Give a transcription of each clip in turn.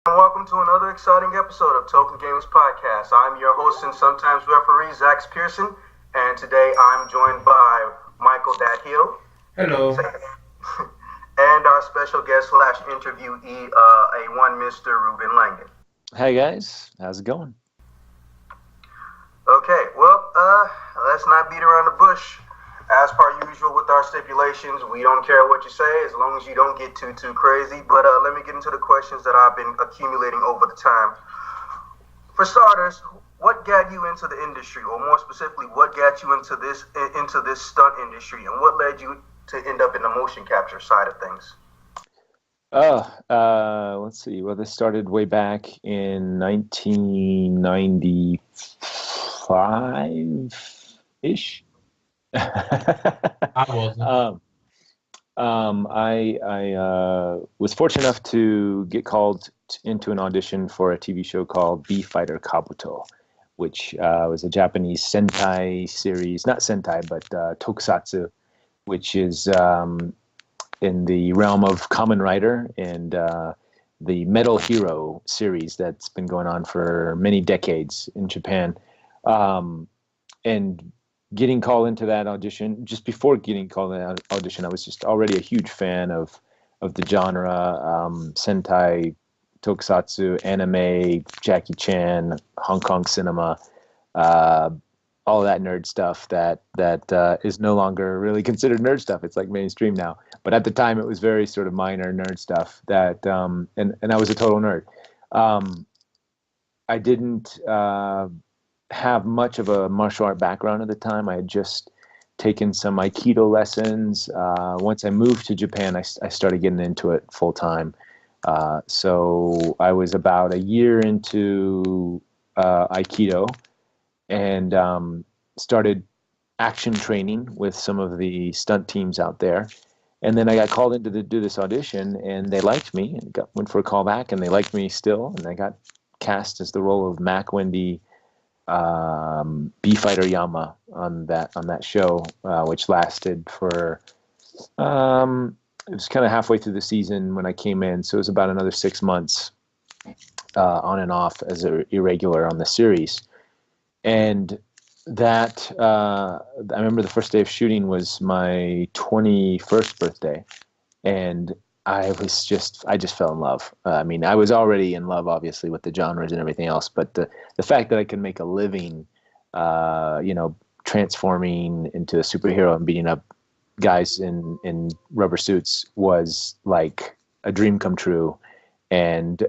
And welcome to another exciting episode of Token Gamers Podcast. I'm your host and sometimes referee, Zach Pearson, and today I'm joined by Michael Dat Hill. Hello. And our special guest slash interviewee, A1 Mr. Reuben Langdon. Hey guys, how's it going? Okay, well, let's not beat around the bush. As per usual with our stipulations, we don't care what you say as long as you don't get too crazy. But let me get into the questions that I've been accumulating over the time. For starters, what got you into the industry, or more specifically, what got you into this stunt industry, and what led you to end up in the motion capture side of things? Let's see. Well, this started way back in 1995-ish. I wasn't. I was fortunate enough to get called into an audition for a TV show called Bee Fighter Kabuto, which was a Japanese Sentai series, not Sentai, but Tokusatsu, which is in the realm of Kamen Rider and the Metal Hero series that's been going on for many decades in Japan. And getting called into that audition, just before getting called in that audition, I was just already a huge fan of the genre, Sentai, Tokusatsu, anime, Jackie Chan, Hong Kong cinema, all of that nerd stuff that is no longer really considered nerd stuff. It's like mainstream now. But at the time, it was very sort of minor nerd stuff that, and I was a total nerd. I didn't have much of a martial art background at the time. I had just taken some Aikido lessons. Once I moved to Japan, I started getting into it full time. So I was about a year into Aikido and started action training with some of the stunt teams out there. And then I got called in to do this audition, and they liked me, and went for a call back, and they liked me still, and I got cast as the role of Mac Wendy, Bee Fighter Yama on that show, which lasted for it was kind of halfway through the season when I came in, so it was about another 6 months on and off as an irregular on the series. And that I remember the first day of shooting was my 21st birthday, and I just fell in love. I mean, I was already in love, obviously, with the genres and everything else, but the fact that I could make a living, transforming into a superhero and beating up guys in rubber suits was like a dream come true. And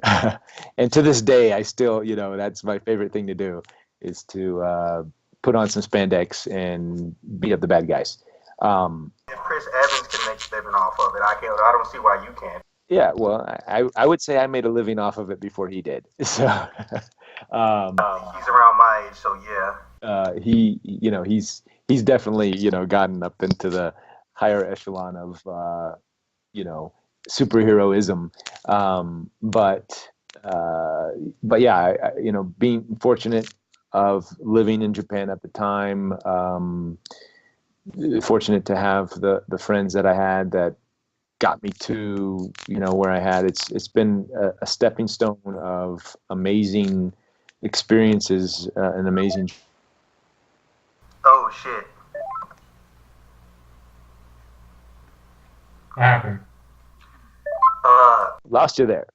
and to this day, I still, that's my favorite thing to do, is to put on some spandex and beat up the bad guys. If Chris Evans can make a living off of it, I don't see why you can't. Yeah, well, I would say I made a living off of it before he did. So He's around my age, so yeah. He's definitely gotten up into the higher echelon of superheroism. But yeah, being fortunate of living in Japan at the time. Fortunate to have the friends that I had that got me to where I had. It's been a stepping stone of amazing experiences and amazing. Oh shit! What happened? Lost you there.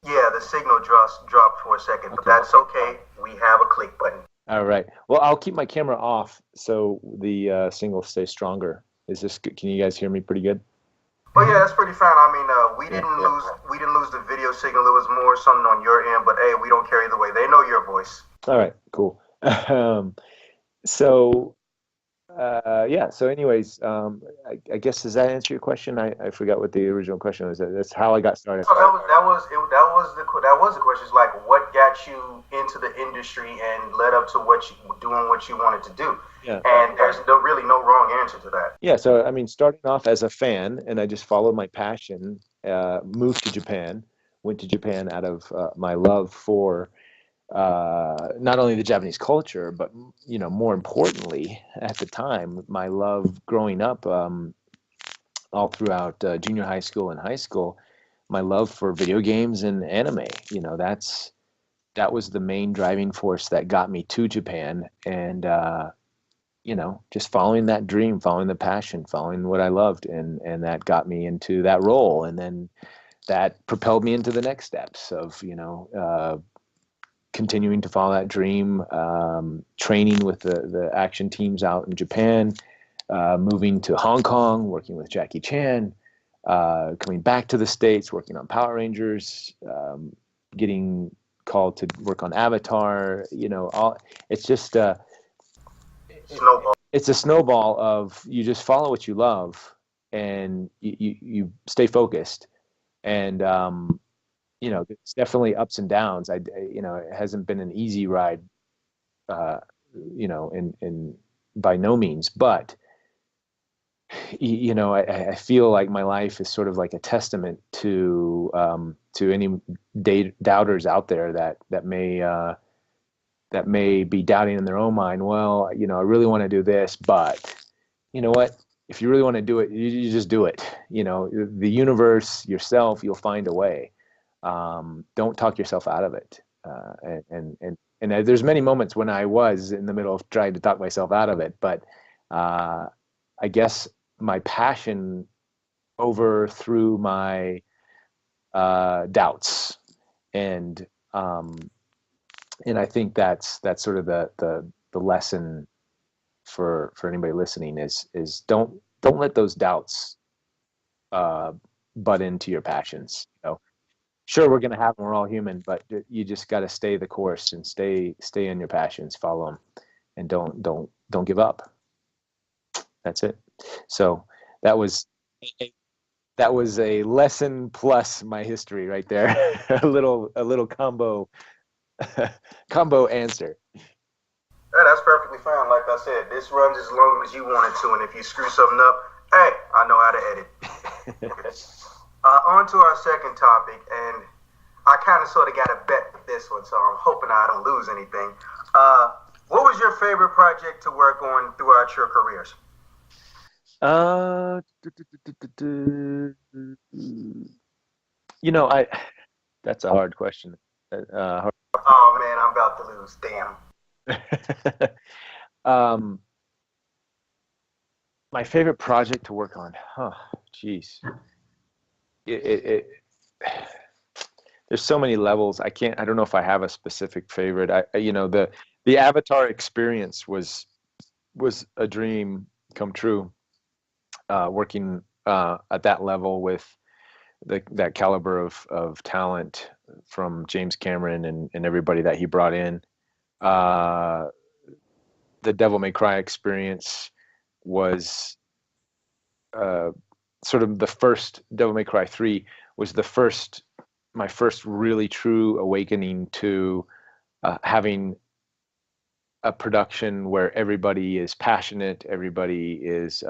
Yeah, the signal dropped for a second, but that's okay. We have a click button. All right. Well, I'll keep my camera off so the signal stays stronger. Is this good? Can you guys hear me pretty good? Oh yeah, that's pretty fine. I mean, we didn't lose the video signal. It was more something on your end, but hey, we don't care either way. They know your voice. All right. Cool. So yeah. So anyways, I guess, does that answer your question? I forgot what the original question was. That's how I got started. So that was the question. It's like, what got you into the industry and led up to what you wanted to do? Yeah. And there's really no wrong answer to that. Yeah. So I mean, starting off as a fan, and I just followed my passion. Moved to Japan. Went to Japan out of my love for not only the Japanese culture, but more importantly, at the time, my love growing up all throughout junior high school and high school. my love for video games and anime. That was the main driving force that got me to Japan, and just following that dream, following the passion, following what I loved, and that got me into that role, and then that propelled me into the next steps of continuing to follow that dream, training with the action teams out in Japan, moving to Hong Kong, working with Jackie Chan, coming back to the States, working on Power Rangers, getting called to work on Avatar. It's just Snowball. it's a snowball of you just follow what you love, and you stay focused, and it's definitely ups and downs. It hasn't been an easy ride, in by no means, but I feel like my life is sort of like a testament to any doubters out there that may be doubting in their own mind. Well, I really want to do this, but you know what? If you really want to do it, you just do it. The universe, yourself, you'll find a way. Don't talk yourself out of it. And there's many moments when I was in the middle of trying to talk myself out of it, but I guess my passion overthrew my doubts, and I think that's sort of the lesson for anybody listening is don't let those doubts butt into your passions. Sure, we're going to have them. We're all human, but you just got to stay the course and stay in your passions, follow them, and don't give up. That's it. So that was a lesson plus my history right there. a little combo answer. Yeah, that's perfectly fine. Like I said, this runs as long as you want it to, and if you screw something up, hey, I know how to edit. On to our second topic, and I kind of sort of got a bet with this one, so I'm hoping I don't lose anything. What was your favorite project to work on throughout your careers? That's a hard question. Oh man, I'm about to lose. Damn. My favorite project to work on. Geez. There's so many levels. I don't know if I have a specific favorite. The Avatar experience was a dream come true. Working at that level with that caliber of talent from James Cameron and everybody that he brought in. The Devil May Cry experience was sort of the first. Devil May Cry 3 was my first really true awakening to having a production where everybody is passionate, everybody is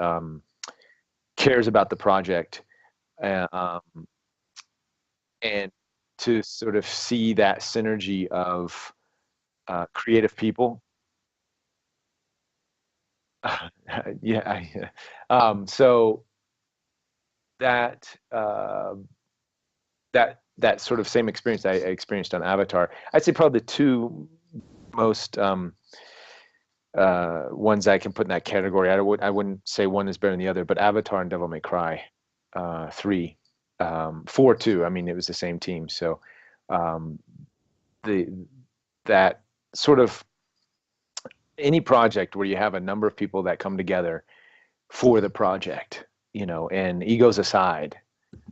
cares about the project, and to sort of see that synergy of creative people. So that sort of same experience I experienced on Avatar. I'd say probably the two most ones I can put in that category. I wouldn't say one is better than the other, but Avatar and Devil May Cry 3, 4 too. I mean, it was the same team. So that sort of any project where you have a number of people that come together for the project, and egos aside.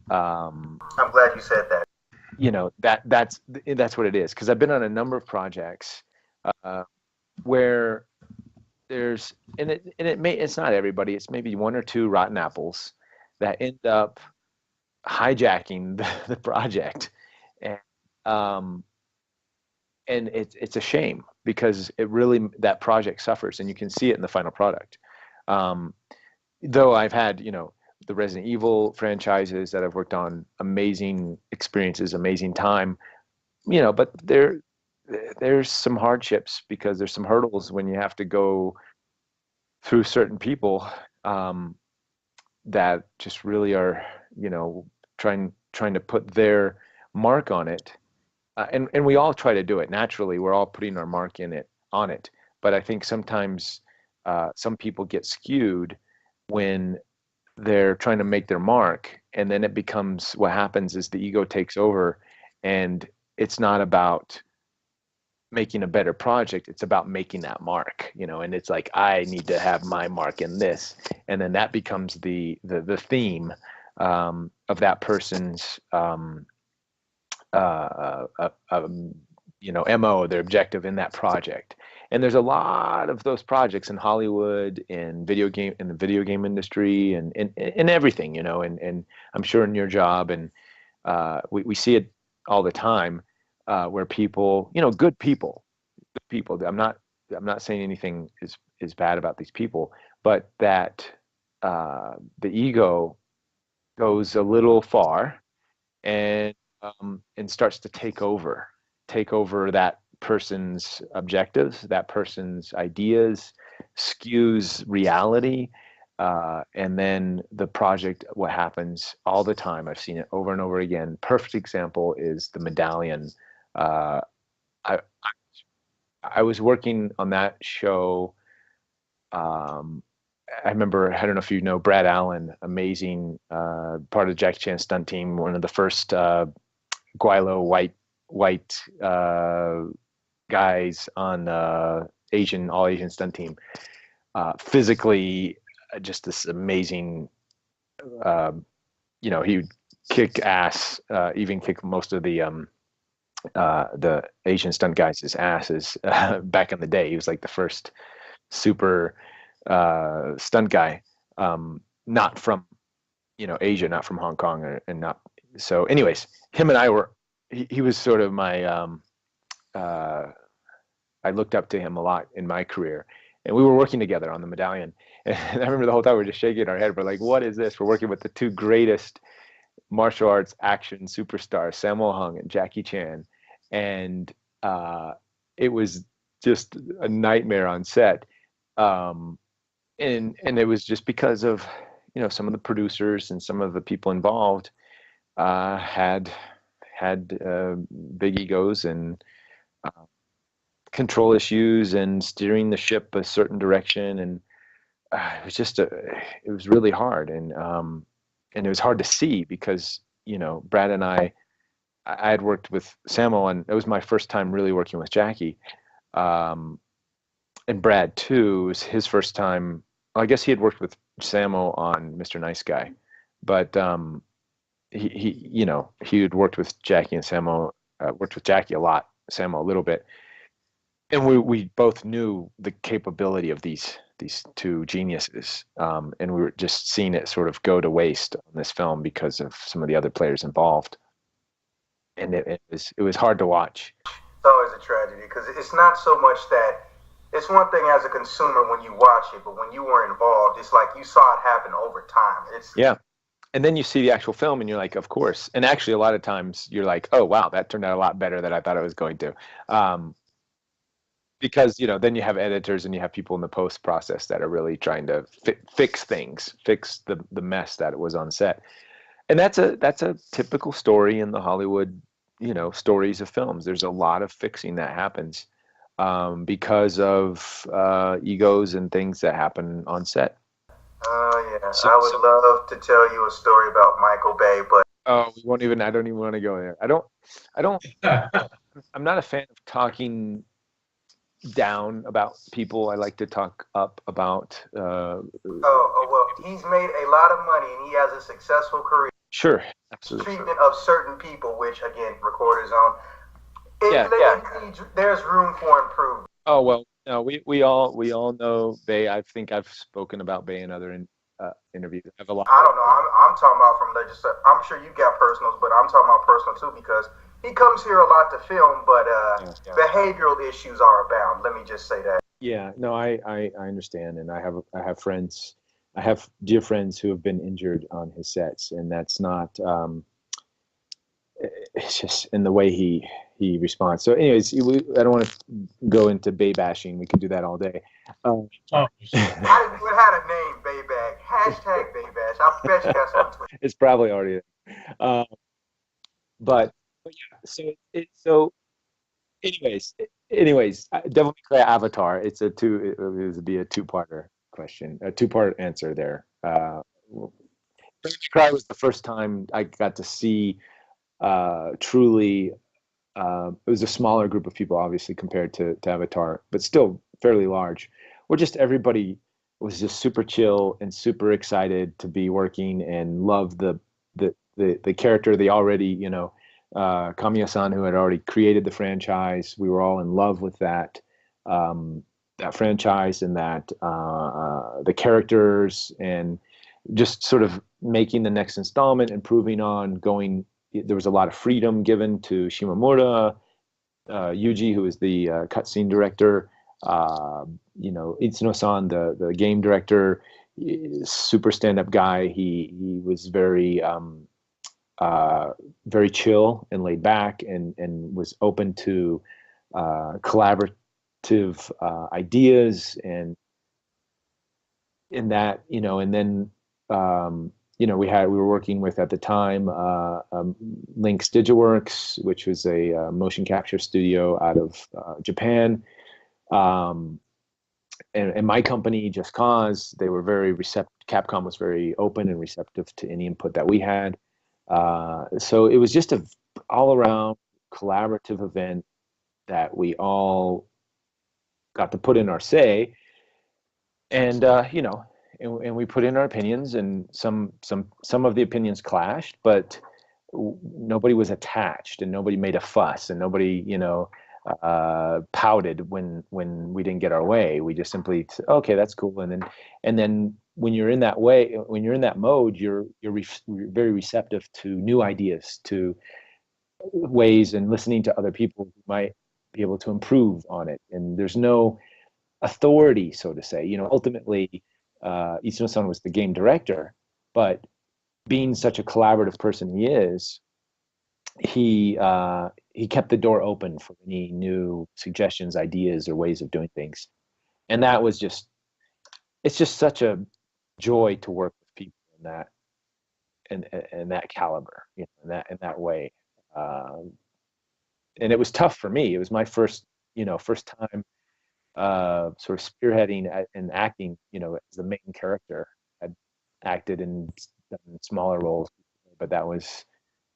I'm glad you said that. That's what it is, because I've been on a number of projects where there's it's not everybody, it's maybe one or two rotten apples that end up hijacking the project, and it's a shame, because that project suffers, and you can see it in the final product. Though I've had the Resident Evil franchises that I've worked on, amazing experiences, amazing time, but there's some hardships, because there's some hurdles when you have to go through certain people that just really are trying trying to put their mark on it. And we all try to do it naturally. We're all putting our mark on it. But I think sometimes some people get skewed when they're trying to make their mark, and then it becomes, what happens is the ego takes over, and it's not about making a better project, it's about making that mark, and it's like, I need to have my mark in this, and then that becomes the theme of that person's MO, their objective in that project. And there's a lot of those projects in Hollywood, in the video game industry, and in everything, and I'm sure in your job, and we see it all the time, where people, good people. I'm not saying anything is bad about these people, but that the ego goes a little far, and starts to take over that person's objectives, that person's ideas, skews reality, and then the project, what happens all the time, I've seen it over and over again. Perfect example is the Medallion. I was working on that show. I remember, I don't know if you know Brad Allen, amazing, part of the Jackie Chan stunt team, one of the first Guaylo white guys on all Asian stunt team. Physically, just this amazing. He would kick ass, even kick most of the Asian stunt guys' asses back in the day. He was like the first super stunt guy, not from Asia, not from Hong Kong, and not. So anyways, him and I were, he was sort of my, I looked up to him a lot in my career, and we were working together on the Medallion. And I remember the whole time we were just shaking our head. We're like, what is this? We're working with the two greatest martial arts action superstars, Sammo Hung and Jackie Chan. And it was just a nightmare on set. And it was just because of, some of the producers and some of the people involved had big egos and control issues and steering the ship a certain direction. And it was just it was really hard. And it was hard to see because, Brad and I had worked with Sammo, and it was my first time really working with Jackie. And Brad too, was his first time. I guess he had worked with Sammo on Mr. Nice Guy, but he had worked with Jackie, and Sammo worked with Jackie a lot, Sammo a little bit, and we both knew the capability of these two geniuses, and we were just seeing it sort of go to waste on this film because of some of the other players involved, and it was hard to watch. It's always a tragedy because it's not so much that. It's one thing as a consumer when you watch it, but when you were involved, it's like you saw it happen over time. Yeah. And then you see the actual film and you're like, of course. And actually, a lot of times you're like, oh, wow, that turned out a lot better than I thought it was going to. Because, then you have editors and you have people in the post process that are really trying to fix things, fix the mess that it was on set. And that's a typical story in the Hollywood, stories of films. There's a lot of fixing that happens. Because of egos and things that happen on set. Oh, yeah. I would love to tell you a story about Michael Bay, but... Oh, I don't even want to go there. I don't, I'm not a fan of talking down about people. I like to talk up about... well, he's made a lot of money and he has a successful career. Sure, absolutely. Treatment of certain people, which, again, record his own... There's room for improvement. Oh well, no, we all know Bay. I think I've spoken about Bay in other interviews. I have a lot. I don't know. I'm talking about from legislature. I'm sure you got personals, but I'm talking about personal too because he comes here a lot to film, but behavioral issues are abound. Let me just say that. Yeah, no, I understand, and I have friends. I have dear friends who have been injured on his sets, and that's not. It's just in the way he responds. So anyways, I don't want to go into Bay bashing. We can do that all day. I didn't even have a name, Bay Bag. #Bay Bash. I bet you that's on Twitter. It's probably already there. but yeah. So anyways, Devil May Cry Avatar. It would be a two-parter question, a two-part answer there. Devil May Cry was the first time I got to see truly. It was a smaller group of people, obviously, compared to Avatar, but still fairly large. Where just everybody was just super chill and super excited to be working and love the character. They already, Kamiya-san, who had already created the franchise. We were all in love with that franchise and that the characters and just sort of making the next installment, improving on going. There was a lot of freedom given to Shimomura, Yuji, who is the cutscene director, Itsuno-san, the game director, super stand-up guy. He was very chill and laid back, and was open to collaborative ideas, and in that, and then we were working with, at the time, Lynx Digiworks, which was a motion capture studio out of Japan. And my company, Just Cause, they were very receptive. Capcom was very open and receptive to any input that we had. So it was just a all-around collaborative event that we all got to put in our say, and and we put in our opinions, and some of the opinions clashed, but nobody was attached, and nobody made a fuss, and nobody pouted when we didn't get our way. We just simply said, okay, that's cool, and then when you're in that way, when you're in that mode, you're very receptive to new ideas, to ways, and listening to other people who might be able to improve on it. And there's no authority, so to say. Ultimately, Itsuno-san was the game director, but being such a collaborative person he is, he kept the door open for any new suggestions, ideas, or ways of doing things. And that was it's just such a joy to work with people in that, and that caliber, in that way. And it was tough for me. It was my first time sort of spearheading and acting, as the main character. I'd acted in smaller roles, but that was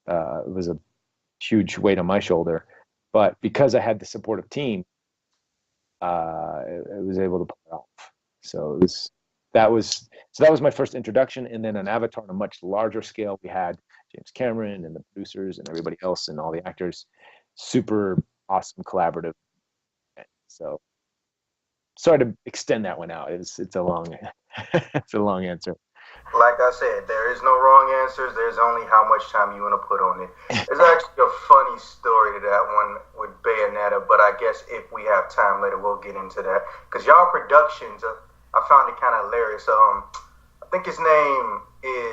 it was a huge weight on my shoulder. But because I had the supportive team, I was able to pull it off. So that was my first introduction. And then on Avatar, on a much larger scale, we had James Cameron and the producers and everybody else and all the actors. Super awesome collaborative. So sorry to extend that one out. It's a long it's a long answer. Like I said, there is no wrong answers. There's only how much time you want to put on it. There's actually a funny story to that one with Bayonetta, but I guess if we have time later, we'll get into that. Because y'all productions, I found it kind of hilarious. I think his name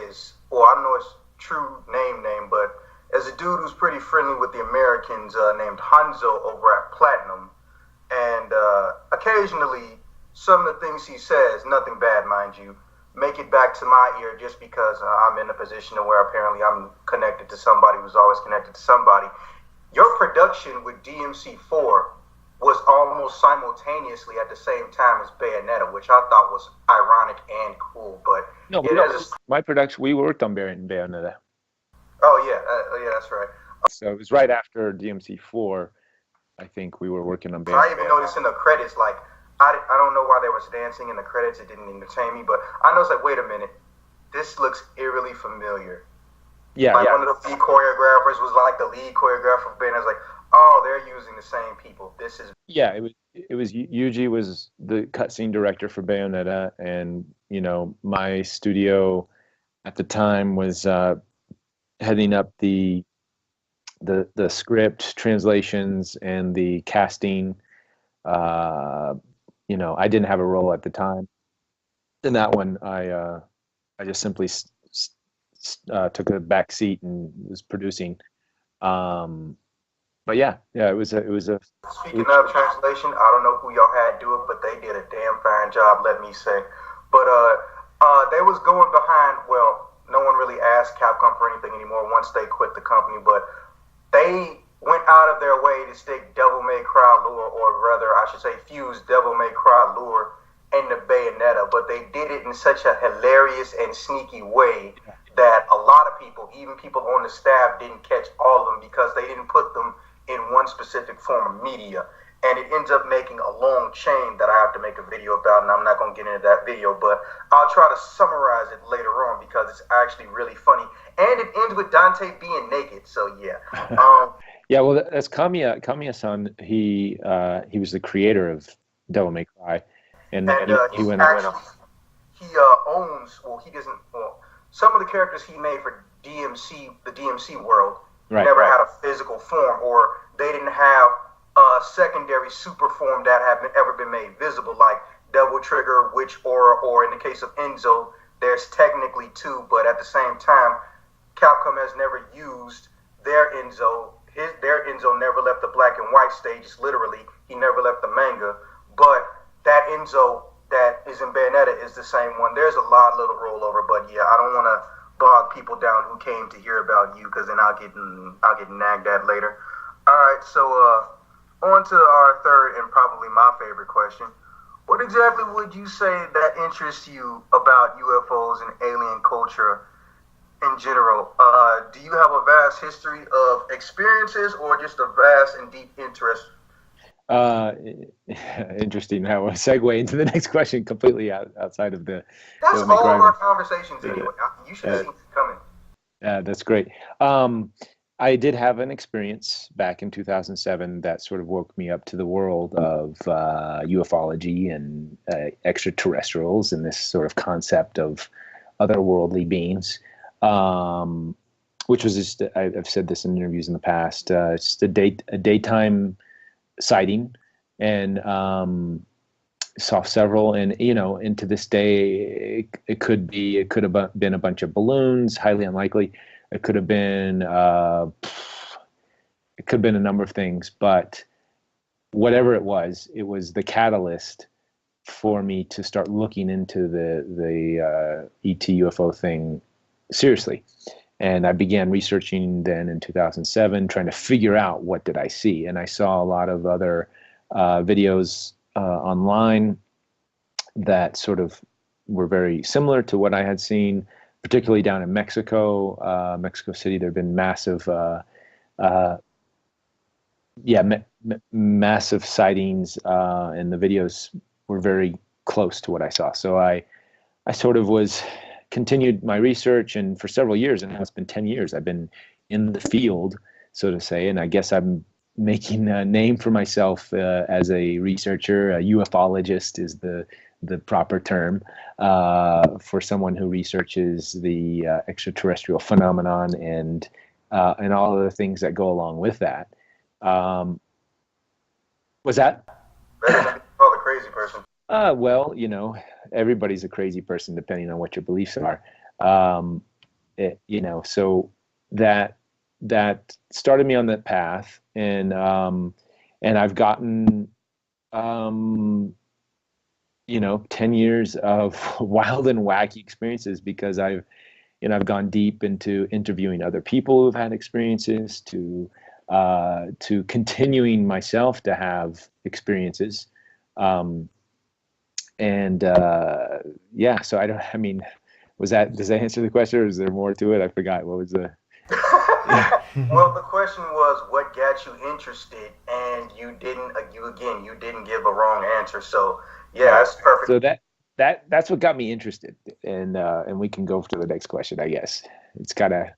is, I don't know his true name, but there's a dude who's pretty friendly with the Americans named Hanzo over at Platinum. And occasionally, some of the things he says, nothing bad, mind you, make it back to my ear just because I'm in a position where apparently I'm connected to somebody who's always connected to somebody. Your production with DMC4 was almost simultaneously at the same time as Bayonetta, which I thought was ironic and cool. But no, my production, we worked on Bayonetta. Oh yeah, that's right. So it was right after DMC4. I think we were working on Bayonetta. I even noticed in the credits, like, I don't know why there was dancing in the credits. It didn't entertain me, but I noticed, like, wait a minute, this looks eerily familiar. Yeah, one of the lead choreographers was like the lead choreographer of Bayonetta. I was like, oh, they're using the same people. This is it was Yuji was the cutscene director for Bayonetta, and my studio at the time was heading up the script translations and the casting. I didn't have a role at the time in that one. I just simply took a back seat and was producing. But it was a. Speaking of translation, I don't know who y'all had do it, but they did a damn fine job, let me say. But they was going behind. Well, no one really asked Capcom for anything anymore once they quit the company. But they went out of their way to stick Devil May Cry lore, or rather, I should say, fuse Devil May Cry lore into Bayonetta, but they did it in such a hilarious and sneaky way that a lot of people, even people on the staff, didn't catch all of them because they didn't put them in one specific form of media. And it ends up making a long chain that I have to make a video about, and I'm not going to get into that video, but I'll try to summarize it later on because it's actually really funny. And it ends with Dante being naked, so yeah. Yeah, well, that's Kamiya-san. He was the creator of Devil May Cry, and he went on. He owns, well, he doesn't, well, some of the characters he made for DMC, the DMC world, never had a physical form, or they didn't have a secondary super form that have ever been made visible, like Devil Trigger, Witch Aura, or in the case of Enzo, there's technically two, but at the same time, Capcom has never used their Enzo. Their Enzo never left the black and white stages, literally. He never left the manga, but that Enzo that is in Bayonetta is the same one. There's a lot of little rollover, but yeah, I don't want to bog people down who came to hear about you, because then I'll get nagged at later. All right, so on to our third and probably my favorite question. What exactly would you say that interests you about UFOs and alien culture in general? Do you have a vast history of experiences or just a vast and deep interest? Interesting how a segue into the next question completely outside of the... That's all of our conversations anyway. You should see it coming. Yeah, that's great. I did have an experience back in 2007 that sort of woke me up to the world of ufology and extraterrestrials and this sort of concept of otherworldly beings, which was just, I've said this in interviews in the past, just a daytime sighting, and saw several, and and to this day it could have been a bunch of balloons, highly unlikely. It could have been a number of things, but whatever it was the catalyst for me to start looking into the ET UFO thing seriously. And I began researching then in 2007, trying to figure out what did I see. And I saw a lot of other videos online that sort of were very similar to what I had seen, particularly down in Mexico, Mexico City. There have been massive, massive sightings, and the videos were very close to what I saw. So I sort of continued my research, and for several years, and now it's been 10 years, I've been in the field, so to say, and I guess I'm making a name for myself as a researcher. A ufologist is the proper term for someone who researches the extraterrestrial phenomenon and all of the things that go along with that. Was that? Called a crazy person. Well, everybody's a crazy person depending on what your beliefs are. So that started me on that path, and I've gotten 10 years of wild and wacky experiences, because I've gone deep into interviewing other people who've had experiences, to continuing myself to have experiences. So does that answer the question, or is there more to it? I forgot. What was the... Well, the question was what got you interested, and you didn't give a wrong answer. So yeah, that's perfect. So that's what got me interested, and we can go to the next question, I guess. It's kind of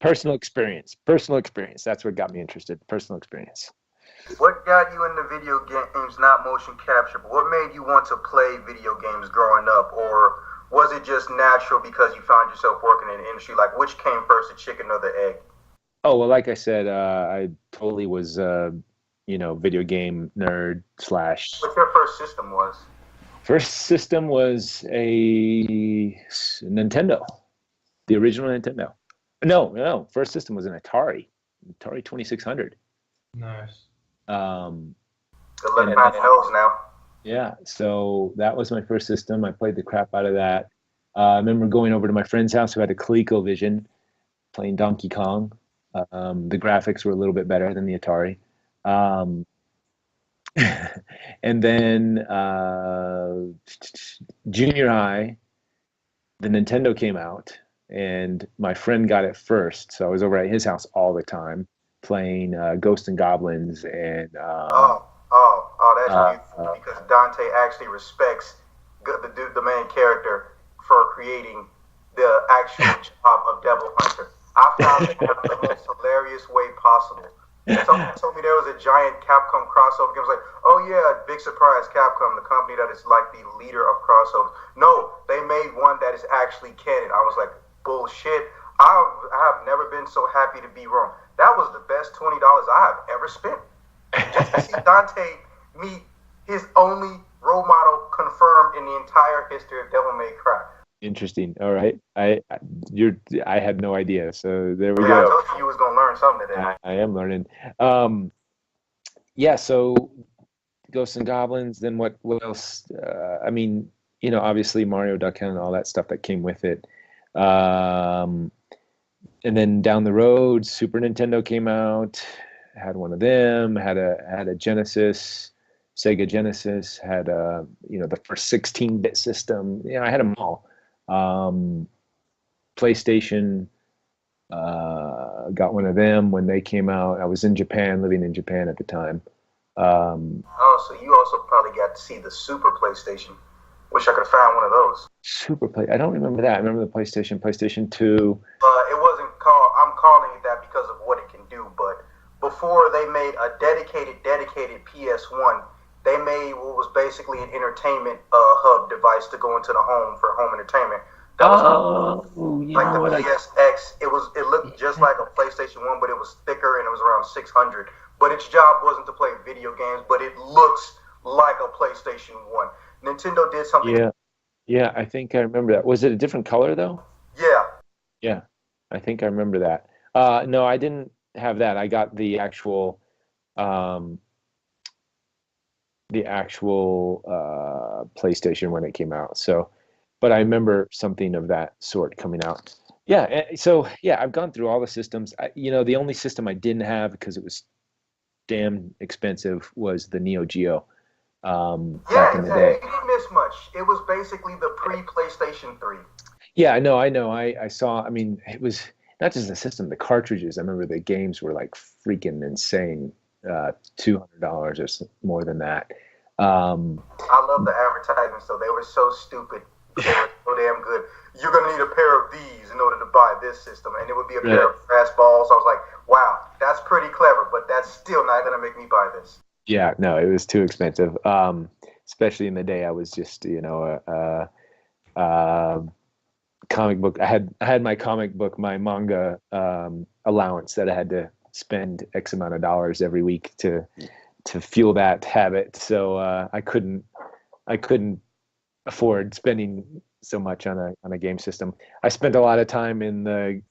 personal experience. That's what got me interested. Personal experience. What got you into video games, not motion capture? But what made you want to play video games growing up? Or was it just natural because you found yourself working in the industry? Like, which came first, the chicken or the egg? Oh, well, like I said, I totally was, video game nerd / What your first system was? First system was a Nintendo. The original Nintendo. No. First system was an Atari 2600. Nice. Good luck finding those now. Yeah, so that was my first system. I played the crap out of that. I remember going over to my friend's house who had a ColecoVision, playing Donkey Kong. The graphics were a little bit better than the Atari. Um, and then junior high, the Nintendo came out, and my friend got it first. So I was over at his house all the time playing Ghosts and Goblins and that's beautiful because Dante actually respects the main character for creating the actual job of Devil Hunter. I found it in the most hilarious way possible. Someone told me there was a giant Capcom crossover game. I was like, oh yeah, big surprise, Capcom, the company that is like the leader of crossovers. No, they made one that is actually canon. I was like, bullshit. I have never been so happy to be wrong. That was the best $20 I have ever spent. Just to see Dante meet his only role model confirmed in the entire history of Devil May Cry. Interesting. All right. I had no idea. So there we go. I told you was gonna learn something today. I am learning. Yeah. So Ghosts and Goblins. Then what else? I mean, obviously Mario Duck Hunt and all that stuff that came with it. And then down the road, Super Nintendo came out. Had one of them. Had a Genesis. Sega Genesis. Had the first 16-bit system. I had them all. PlayStation, got one of them when they came out. I was in Japan, living in Japan at the time. So you also probably got to see the Super PlayStation. Wish I could have found one of those. I don't remember that. I remember the PlayStation 2. It wasn't called, I'm calling it that because of what it can do, but before they made a dedicated PS1, they made what was basically an entertainment hub device to go into the home for home entertainment. That was like the PSX. It looked just like a PlayStation 1, but it was thicker and it was around 600. But its job wasn't to play video games, but it looks like a PlayStation 1. Nintendo did something. Yeah, I think I remember that. Was it a different color though? Yeah, I think I remember that. No, I didn't have that. I got the actual PlayStation when it came out. So, but I remember something of that sort coming out. Yeah. So yeah, I've gone through all the systems. The only system I didn't have because it was damn expensive was the Neo Geo. Back in the day. You didn't miss much. It was basically the pre-PlayStation 3. Yeah, I know. I saw. I mean, it was not just the system, the cartridges. I remember the games were like freaking insane. $200 or more than that. I love the advertisements, though. They were so stupid. They were so damn good. You're going to need a pair of these in order to buy this system. And it would be a pair of brass balls. I was like, wow, that's pretty clever, but that's still not going to make me buy this. Yeah, no, it was too expensive. Especially in the day I was just, comic book. I had my comic book, my manga allowance that I had to spend X amount of dollars every week to fuel that habit. So I couldn't afford spending so much on a game system. I spent a lot of time in the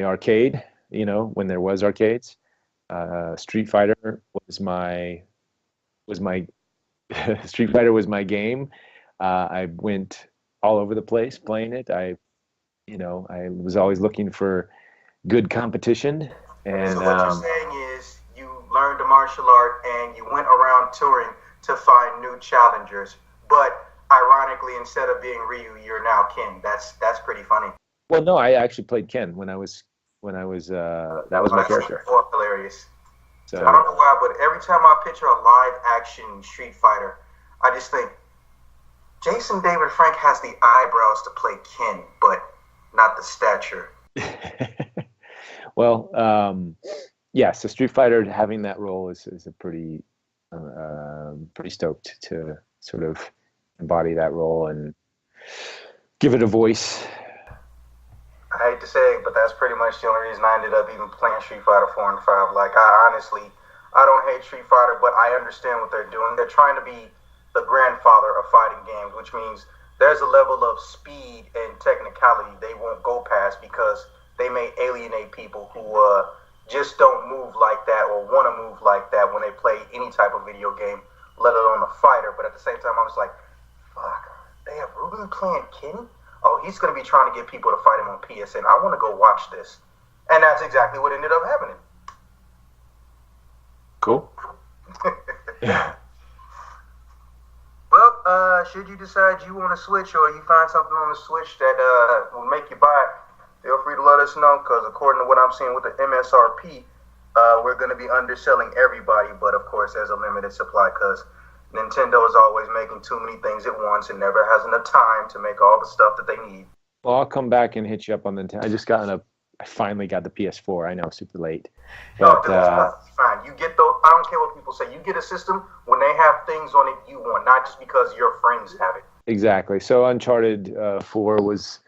arcade, when there was arcades. Street Fighter was my Street Fighter was my game. I went all over the place playing it. I was always looking for good competition. And so what you're saying is you learned the martial art and you went around touring to find new challengers. But ironically, instead of being Ryu, you're now Ken. That's pretty funny. Well, no, I actually played Ken when I was that was my character. Hilarious. So, I don't know why, but every time I picture a live action Street Fighter, I just think Jason David Frank has the eyebrows to play Ken, but not the stature. Well, yeah. So Street Fighter having that role is a pretty stoked to sort of embody that role and give it a voice. I hate to say it, but that's pretty much the only reason I ended up even playing Street Fighter 4 and 5. Like, I don't hate Street Fighter, but I understand what they're doing. They're trying to be the grandfather of fighting games, which means there's a level of speed and technicality they won't go past because they may alienate people who just don't move like that or want to move like that when they play any type of video game, let alone a fighter. But at the same time, I was like, fuck, they have Reuben playing Ken? oh, he's going to be trying to get people to fight him on PSN. I want to go watch this. And that's exactly what ended up happening. Cool. Yeah. Well, should you decide you want to switch or you find something on the Switch that will make you buy it, feel free to let us know, because according to what I'm seeing with the MSRP, we're going to be underselling everybody, but of course there's a limited supply because Nintendo is always making too many things at once and never has enough time to make all the stuff that they need. Well, I'll come back and hit you up on Nintendo. I finally got the PS4. I know, super late. But, no, that's fine. You get those. I don't care what people say. You get a system when they have things on it you want, not just because your friends have it. Exactly. So Uncharted 4 was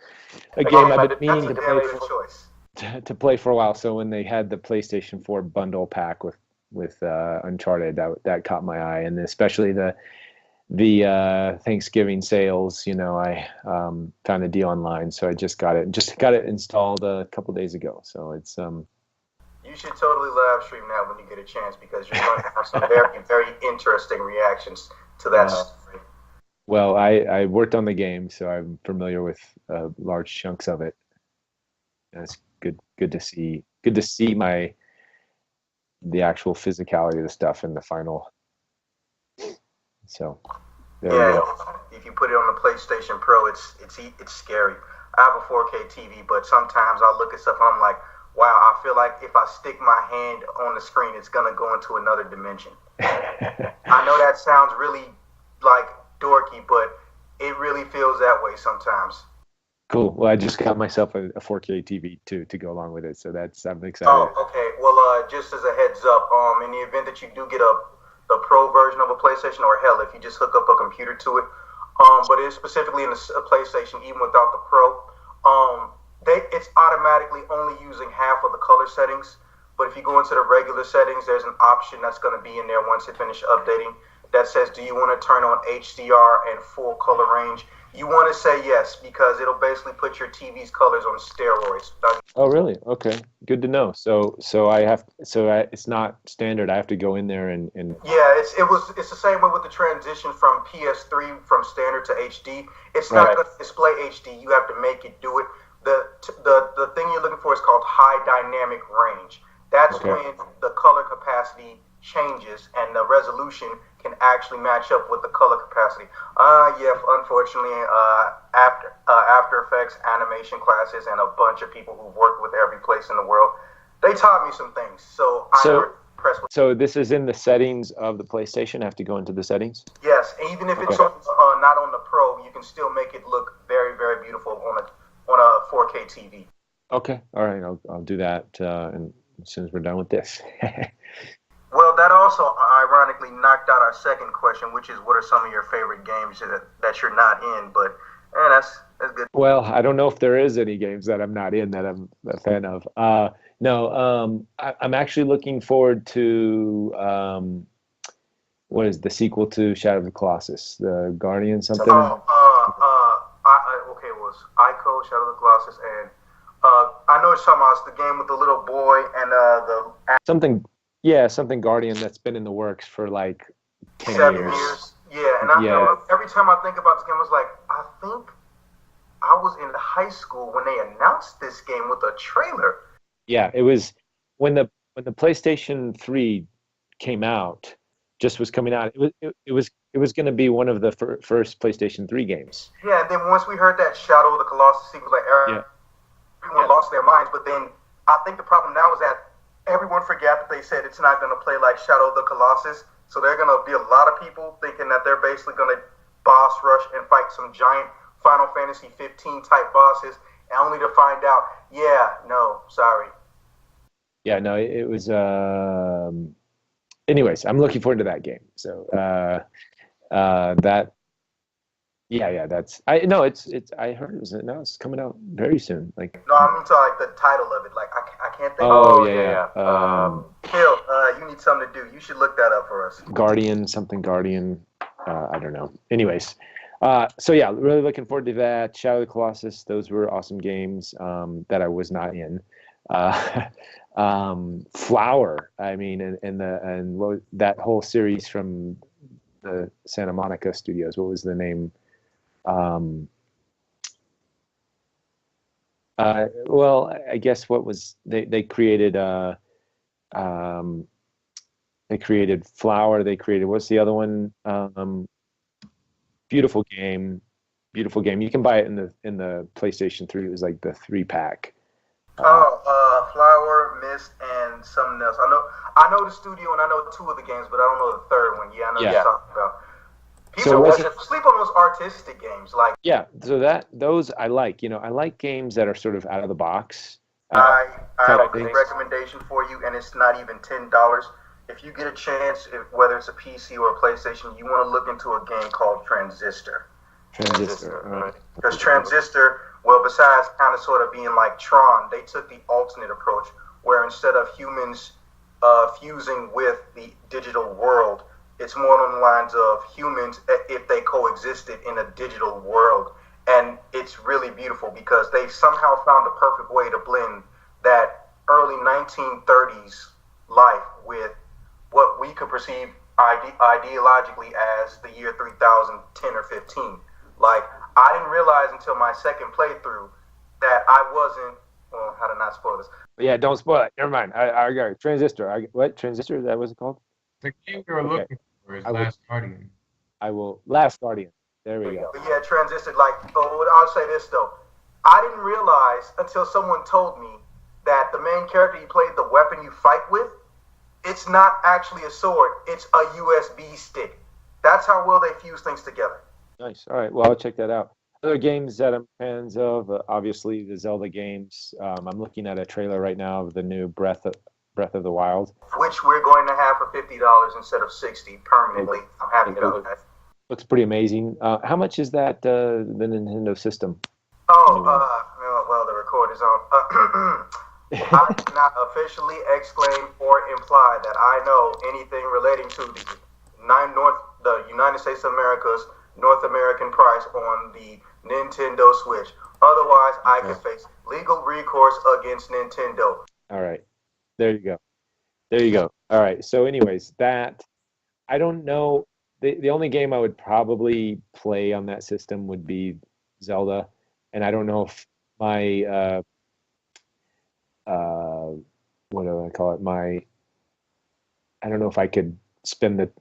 a game I've been meaning to play for a while. So when they had the PlayStation 4 bundle pack with Uncharted, that caught my eye, and especially the Thanksgiving sales. I found a deal online, so I just got it installed a couple days ago. So it's you should totally live stream that when you get a chance, because you're going to have some very, very interesting reactions to that story. Well, I worked on the game, so I'm familiar with large chunks of it. And it's good to see the actual physicality of the stuff in the final. So yeah, if you put it on the PlayStation Pro, it's scary. I have a 4K TV, but sometimes I look at stuff and I'm like, wow, I feel like if I stick my hand on the screen, it's gonna go into another dimension. I know that sounds really like dorky, but it really feels that way sometimes. Cool. Well, I just got myself a 4K TV too to go along with it, so I'm excited. Oh, okay. Well, just as a heads up, in the event that you do get the Pro version of a PlayStation, or hell, if you just hook up a computer to it, but it's specifically in a PlayStation, even without the Pro, it's automatically only using half of the color settings. But if you go into the regular settings, there's an option that's going to be in there once it finishes updating that says, do you want to turn on HDR and full color range? You want to say yes, because it'll basically put your TV's colors on steroids. Oh, really? Okay, good to know. So it's not standard. I have to go in there and. Yeah, it's the same way with the transition from PS3 from standard to HD. It's not going to display HD. You have to make it do it. The thing you're looking for is called high dynamic range. That's when the color capacity changes and the resolution can actually match up with the color capacity. Unfortunately, After Effects animation classes and a bunch of people who've worked with every place in the world, they taught me some things. So I'm impressed with. So this is in the settings of the PlayStation. I have to go into the settings. Yes, even if it's not on the Pro, you can still make it look very, very beautiful on a 4K TV. Okay, all right, I'll do that and as soon as we're done with this. Well, that also ironically knocked out our second question, which is, what are some of your favorite games that you're not in? But that's good. Well, I don't know if there is any games that I'm not in that I'm a fan of. No, I'm actually looking forward to what is the sequel to Shadow of the Colossus, the Guardian something? Okay, it was Ico, Shadow of the Colossus, and I know it's talking about the game with the little boy and something Guardian that's been in the works for like 10 years. Yeah, and every time I think about this game, I was like, I think I was in high school when they announced this game with a trailer. Yeah, it was when the PlayStation 3 came out, just was coming out. It was going to be one of the first PlayStation 3 games. Yeah, and then once we heard that Shadow of the Colossus sequel, like everyone lost their minds. But then I think the problem now is that everyone forgot that they said it's not going to play like Shadow of the Colossus. So there are going to be a lot of people thinking that they're basically going to boss rush and fight some giant Final Fantasy 15 type bosses, and only to find out, sorry. Yeah, no, it was. Anyways, I'm looking forward to that game. So that. Yeah, that's. I heard it's coming out very soon. Like. No, I'm into like the title of it. Like I can't think. Oh yeah. Phil, you need something to do. You should look that up for us. Guardian. I don't know. Anyways, so yeah, really looking forward to that. Shadow of the Colossus. Those were awesome games that I was not in. Flower. I mean, and what that whole series from the Santa Monica studios. What was the name? Well, I guess what was they created they created Flower. They created what's the other one? Beautiful game, beautiful game. You can buy it in the PlayStation 3. It was like the 3-pack. Flower, Mist, and something else. I know the studio, and I know 2 of the games, but I don't know the third one. Yeah, I know you're talking about. People sleep on those artistic games, like So those I like. I like games that are sort of out of the box. I have a good recommendation for you, and it's not even $10. If you get a chance, whether it's a PC or a PlayStation, you want to look into a game called Transistor. Transistor. Because Transistor, well, besides kind of sort of being like Tron, they took the alternate approach, where instead of humans fusing with the digital world, it's more on the lines of humans if they coexisted in a digital world. And it's really beautiful because they somehow found the perfect way to blend that early 1930s life with what we could perceive ideologically as the year 3010 or 15. Like, I didn't realize until my second playthrough that I wasn't, well, how to not spoil this. Yeah, don't spoil it. Never mind. I got it. Transistor. What? Transistor? Is that what it's called? The game we were looking for is Last Guardian. Last Guardian. There we go. But yeah, Transistor, I'll say this though. I didn't realize until someone told me that the main character you played, the weapon you fight with, it's not actually a sword, it's a USB stick. That's how well they fuse things together. Nice. All right. Well, I'll check that out. Other games that I'm fans of, obviously the Zelda games. I'm looking at a trailer right now of the new Breath of the Wild, which we're going to have for $50 instead of $60 permanently. I'm happy to know that. Looks pretty amazing. How much is that? The Nintendo system? Well, the record is on. I cannot officially exclaim or imply that I know anything relating to the United States of America's North American price on the Nintendo Switch. Otherwise, I could face legal recourse against Nintendo. All right. There you go. All right. So anyways, I don't know. The only game I would probably play on that system would be Zelda. And I don't know if my, what do I call it? I don't know if I could spend the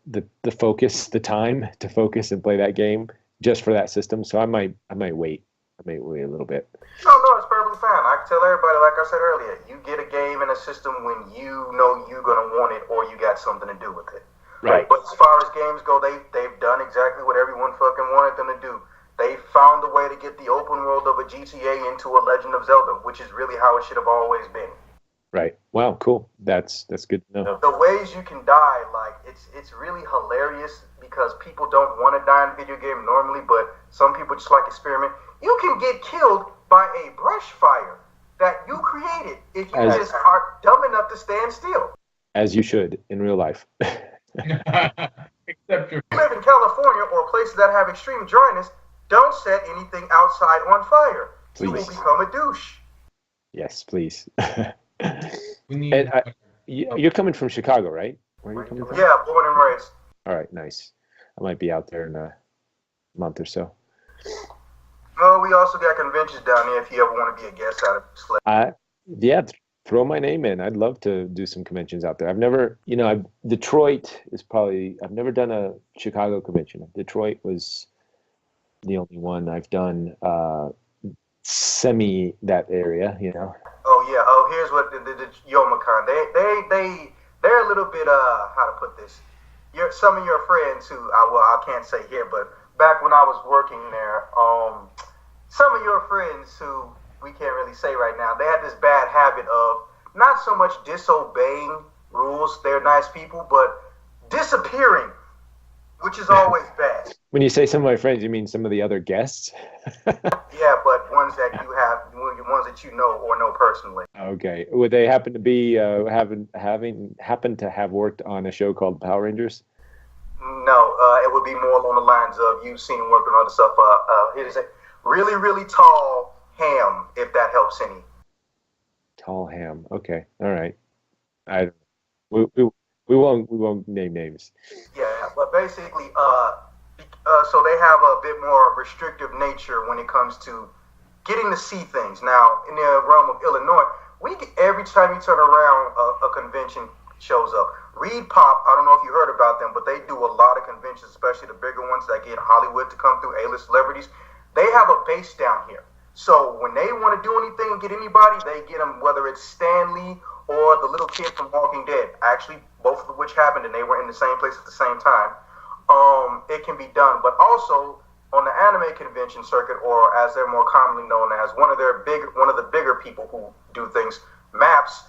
time to focus and play that game just for that system. So I might wait. I may wait a little bit. No, it's perfectly fine. I can tell everybody, like I said earlier, you get a game and a system when you know you're going to want it or you got something to do with it. Right. But as far as games go, they've done exactly what everyone fucking wanted them to do. They found a way to get the open world of a GTA into a Legend of Zelda, which is really how it should have always been. Right. Wow, cool. That's good to know. The ways you can die, it's really hilarious because people don't want to die in a video game normally, but some people just like experiment. You can get killed by a brush fire that you created if you just are dumb enough to stand still. As you should in real life. Except you live in California or places that have extreme dryness, don't set anything outside on fire. Please. You will become a douche. Yes, please. We you're coming from Chicago, right? Where are you coming from? Yeah, born and raised. All right, nice. I might be out there in a month or so. Well, we also got conventions down there if you ever want to be a guest out of this. Yeah, throw my name in. I'd love to do some conventions out there. I've never, Detroit is probably, I've never done a Chicago convention. Detroit was the only one I've done semi that area, Oh yeah. Oh, here's what the Youmacon. They're a little bit how to put this. Some of your friends who I can't say here, but back when I was working there, some of your friends who we can't really say right now, they had this bad habit of not so much disobeying rules. They're nice people, but disappearing, which is always bad. When you say some of my friends, you mean some of the other guests? Yeah, but ones that ones that you know or know personally. Okay. Would they happen to be happen to have worked on a show called Power Rangers? No, it would be more along the lines of you've seen him working on other stuff. Here's a really, really tall ham, if that helps any. Tall ham. Okay. All right. We won't name names. Yeah, but basically, so they have a bit more restrictive nature when it comes to getting to see things. Now, in the realm of Illinois, every time you turn around, a convention shows up. Reed Pop, I don't know if you heard about them, but they do a lot of conventions, especially the bigger ones that get Hollywood to come through, A-list celebrities. They have a base down here. So when they want to do anything and get anybody, they get them, whether it's Stan Lee or the little kid from Walking Dead. Actually, both of which happened, and they were in the same place at the same time. It can be done. But also, on the anime convention circuit, or as they're more commonly known as, one of the bigger people who do things, Maps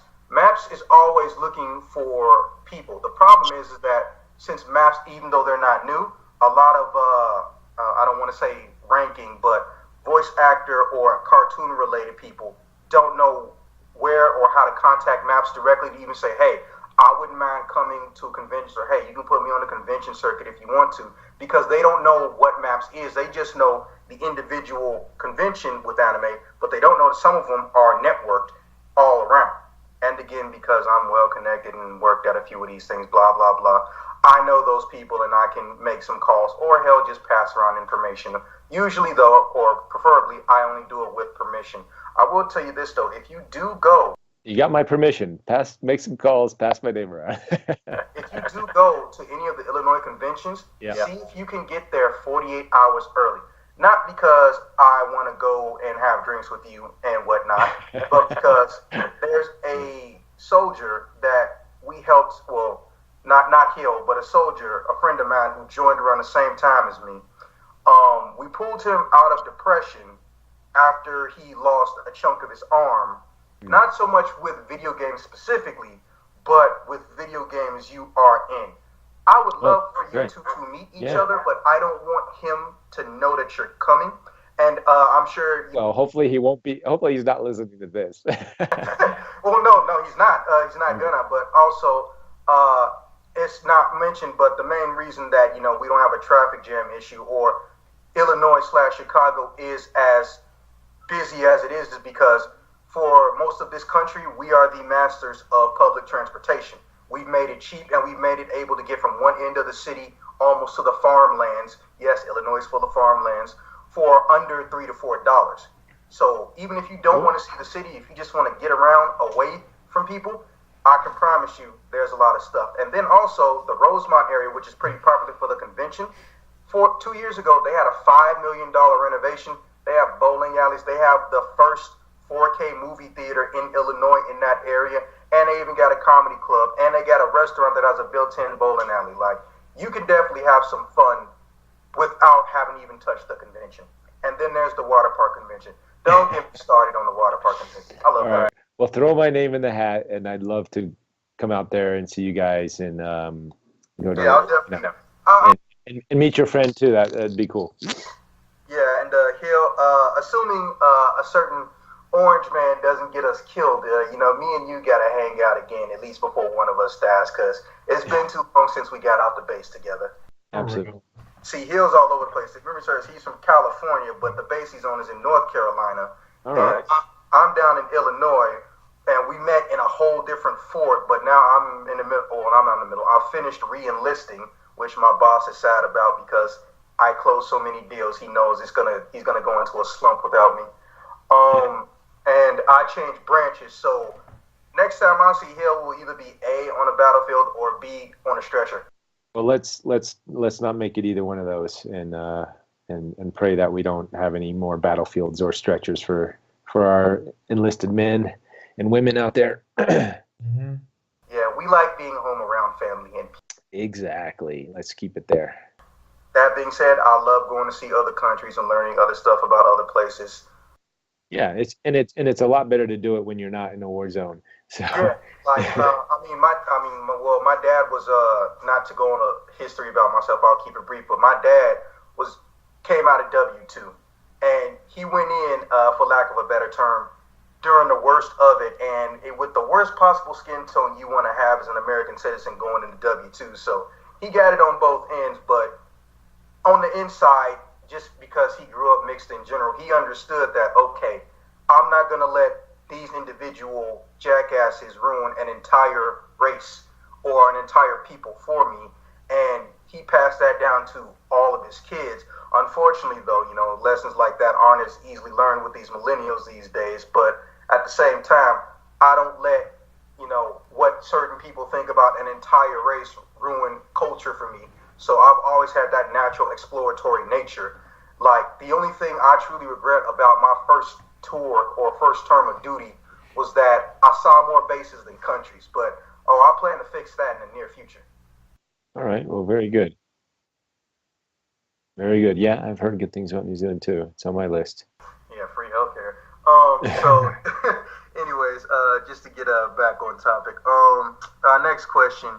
is always looking for people. The problem is that since Maps, even though they're not new, a lot of I don't want to say ranking, but voice actor or cartoon related people don't know where or how to contact Maps directly to even say, hey, I wouldn't mind coming to a convention, or hey, you can put me on the convention circuit if you want to, because they don't know what Maps is. They just know the individual convention with anime, but they don't know that some of them are networked all around. And again, because I'm well connected and worked at a few of these things, blah, blah, blah, I know those people and I can make some calls, or hell, just pass around information. Usually, though, or preferably, I only do it with permission. I will tell you this, though, if you do go, you got my permission. Make some calls, pass my name around. If you do go to any of the Illinois conventions, see if you can get there 48 hours early. Not because I want to go and have drinks with you and whatnot, but because there's a soldier that we helped, well, not heal, but a soldier, a friend of mine who joined around the same time as me. We pulled him out of depression after he lost a chunk of his arm. Not so much with video games specifically, but with video games you are in. I would love for you two to meet each other, but I don't want him to know that you're coming. And I'm sure. Well, hopefully he won't be. Hopefully he's not listening to this. Well, no, he's not. He's not gonna. But also, it's not mentioned. But the main reason that we don't have a traffic jam issue, or Illinois/Chicago is as busy as it is because for most of this country, we are the masters of public transportation. We've made it cheap, and we've made it able to get from one end of the city almost to the farmlands. Yes, Illinois is full of farmlands for under $3 to $4. So even if you don't want to see the city, if you just want to get around away from people, I can promise you there's a lot of stuff. And then also the Rosemont area, which is pretty popular for the convention. 2 years ago, they had a $5 million renovation. They have bowling alleys. They have the first 4K movie theater in Illinois in that area, and they even got a comedy club, and they got a restaurant that has a built-in bowling alley. Like, you can definitely have some fun without having even touched the convention. And then there's the water park convention. Don't get me started on the water park convention. I love that. Right. Well, throw my name in the hat, and I'd love to come out there and see you guys and go to I'll definitely. And meet your friend too. That'd be cool. Yeah, and he'll assuming a certain Orange Man doesn't get us killed, me and you gotta hang out again, at least before one of us dies, because it's been too long since we got out the base together. Absolutely. See, Hill's all over the place. If memory serves, he's from California, but the base he's on is in North Carolina. All right. I'm down in Illinois, and we met in a whole different fort, but now I'm in the middle. Well, I'm not in the middle. I finished re-enlisting, which my boss is sad about because I closed so many deals. He knows he's gonna go into a slump without me. And I changed branches, so next time I see Hill will either be A, on a battlefield, or B, on a stretcher. Well, let's not make it either one of those, and pray that we don't have any more battlefields or stretchers for our enlisted men and women out there. Mm-hmm. Yeah, we like being home around family and people. Exactly. Let's keep it there. That being said, I love going to see other countries and learning other stuff about other places. Yeah, it's a lot better to do it when you're not in a war zone. So. Yeah, like my dad was not to go on a history about myself. I'll keep it brief, but my dad came out of W-2, and he went in, for lack of a better term, during the worst of it, and with the worst possible skin tone you want to have as an American citizen going into W-2. So he got it on both ends, but on the inside, just because he grew up mixed in general, he understood that, okay, I'm not going to let these individual jackasses ruin an entire race or an entire people for me. And he passed that down to all of his kids. Unfortunately, though, lessons like that aren't as easily learned with these millennials these days. But at the same time, I don't let, what certain people think about an entire race ruin culture for me. So I've always had that natural exploratory nature. Like, the only thing I truly regret about my first tour or first term of duty was that I saw more bases than countries. But, I plan to fix that in the near future. All right. Well, very good. Very good. Yeah, I've heard good things about New Zealand too. It's on my list. Yeah, free healthcare. Anyways, just to get back on topic. Our next question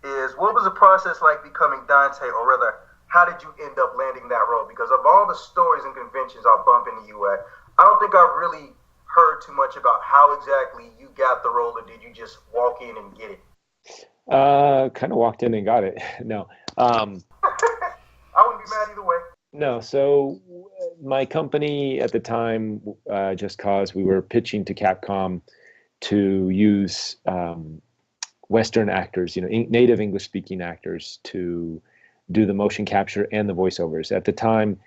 is, what was the process like becoming Dante, or rather, how did you end up landing that role? Because of all the stories and conventions I've bumped into you at, I don't think I've really heard too much about how exactly you got the role, or did you just walk in and get it? Kind of walked in and got it. No. I wouldn't be mad either way. No. So my company at the time, Just Cause, we were pitching to Capcom to use Western actors, native English-speaking actors, to do the motion capture and the voiceovers. At the time,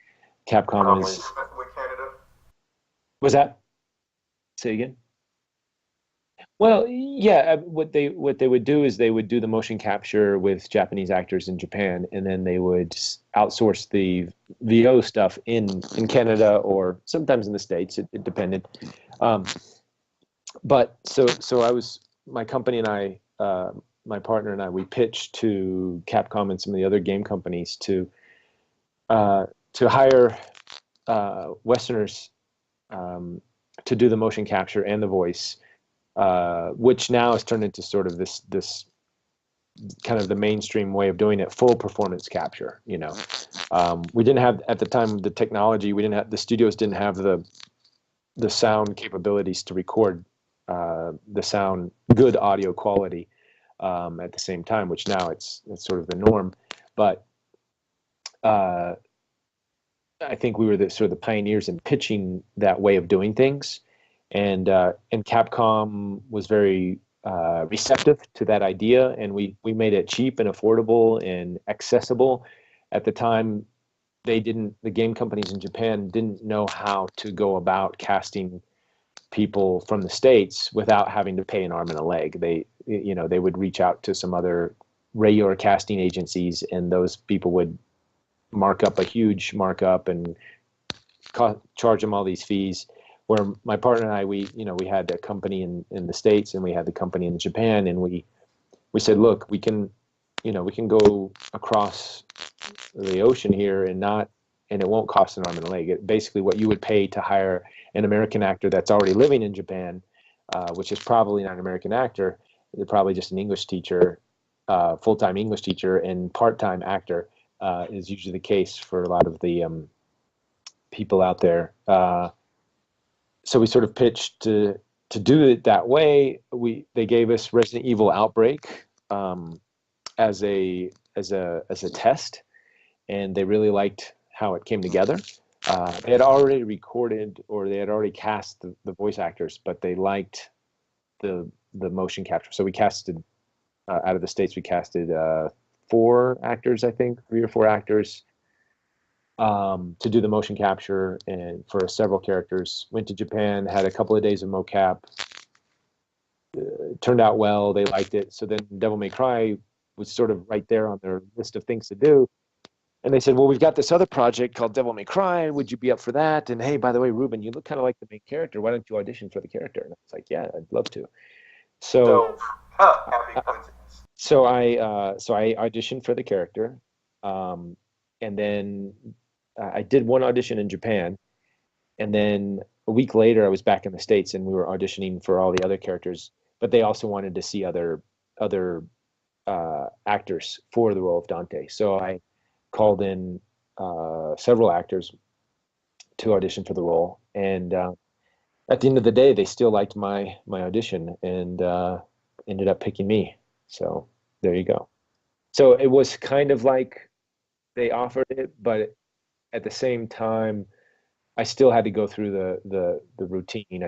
Capcom was... With Canada? Was that? Say again? Well, yeah. What they would do is they would do the motion capture with Japanese actors in Japan, and then they would outsource the VO stuff in Canada, or sometimes in the States. It depended. But so I was, my company and I, my partner and I, we pitched to Capcom and some of the other game companies to hire Westerners to do the motion capture and the voice, which now has turned into sort of this kind of the mainstream way of doing it, full performance capture. We didn't have, at the time, the technology. The studios didn't have the sound capabilities to record the sound, good audio quality, at the same time, which now it's sort of the norm. But I think we were the sort of the pioneers in pitching that way of doing things, and Capcom was very receptive to that idea, and we made it cheap and affordable and accessible. At the time, the game companies in Japan didn't know how to go about casting people from the States without having to pay an arm and a leg. They would reach out to some other regular casting agencies, and those people would mark up a huge markup and charge them all these fees. Where my partner and I, we had a company in the States, and we had the company in Japan, and we said, look, we can go across the ocean here and it won't cost an arm and a leg. Basically, what you would pay to hire an American actor that's already living in Japan, which is probably not an American actor, they're probably just an English teacher, full-time English teacher, and part-time actor, is usually the case for a lot of the people out there. So we sort of pitched to do it that way. They gave us Resident Evil Outbreak as a test, and they really liked how it came together. They had already recorded, or they had already cast the voice actors, but they liked the motion capture. So we casted out of the States. We casted 4 actors, I think, 3 or 4 actors, to do the motion capture, and for several characters. Went to Japan, had a couple of days of mocap. Turned out well. They liked it. So then Devil May Cry was sort of right there on their list of things to do. And they said, well, we've got this other project called Devil May Cry. Would you be up for that? And hey, by the way, Reuben, you look kind of like the main character. Why don't you audition for the character? And I was like, yeah, I'd love to. So I auditioned for the character, and then I did one audition in Japan, and then a week later I was back in the States, and we were auditioning for all the other characters. But they also wanted to see other actors for the role of Dante. So I called in several actors to audition for the role, and at the end of the day, they still liked my audition, and ended up picking me. So there you go. So it was kind of like they offered it, but at the same time, I still had to go through the routine. I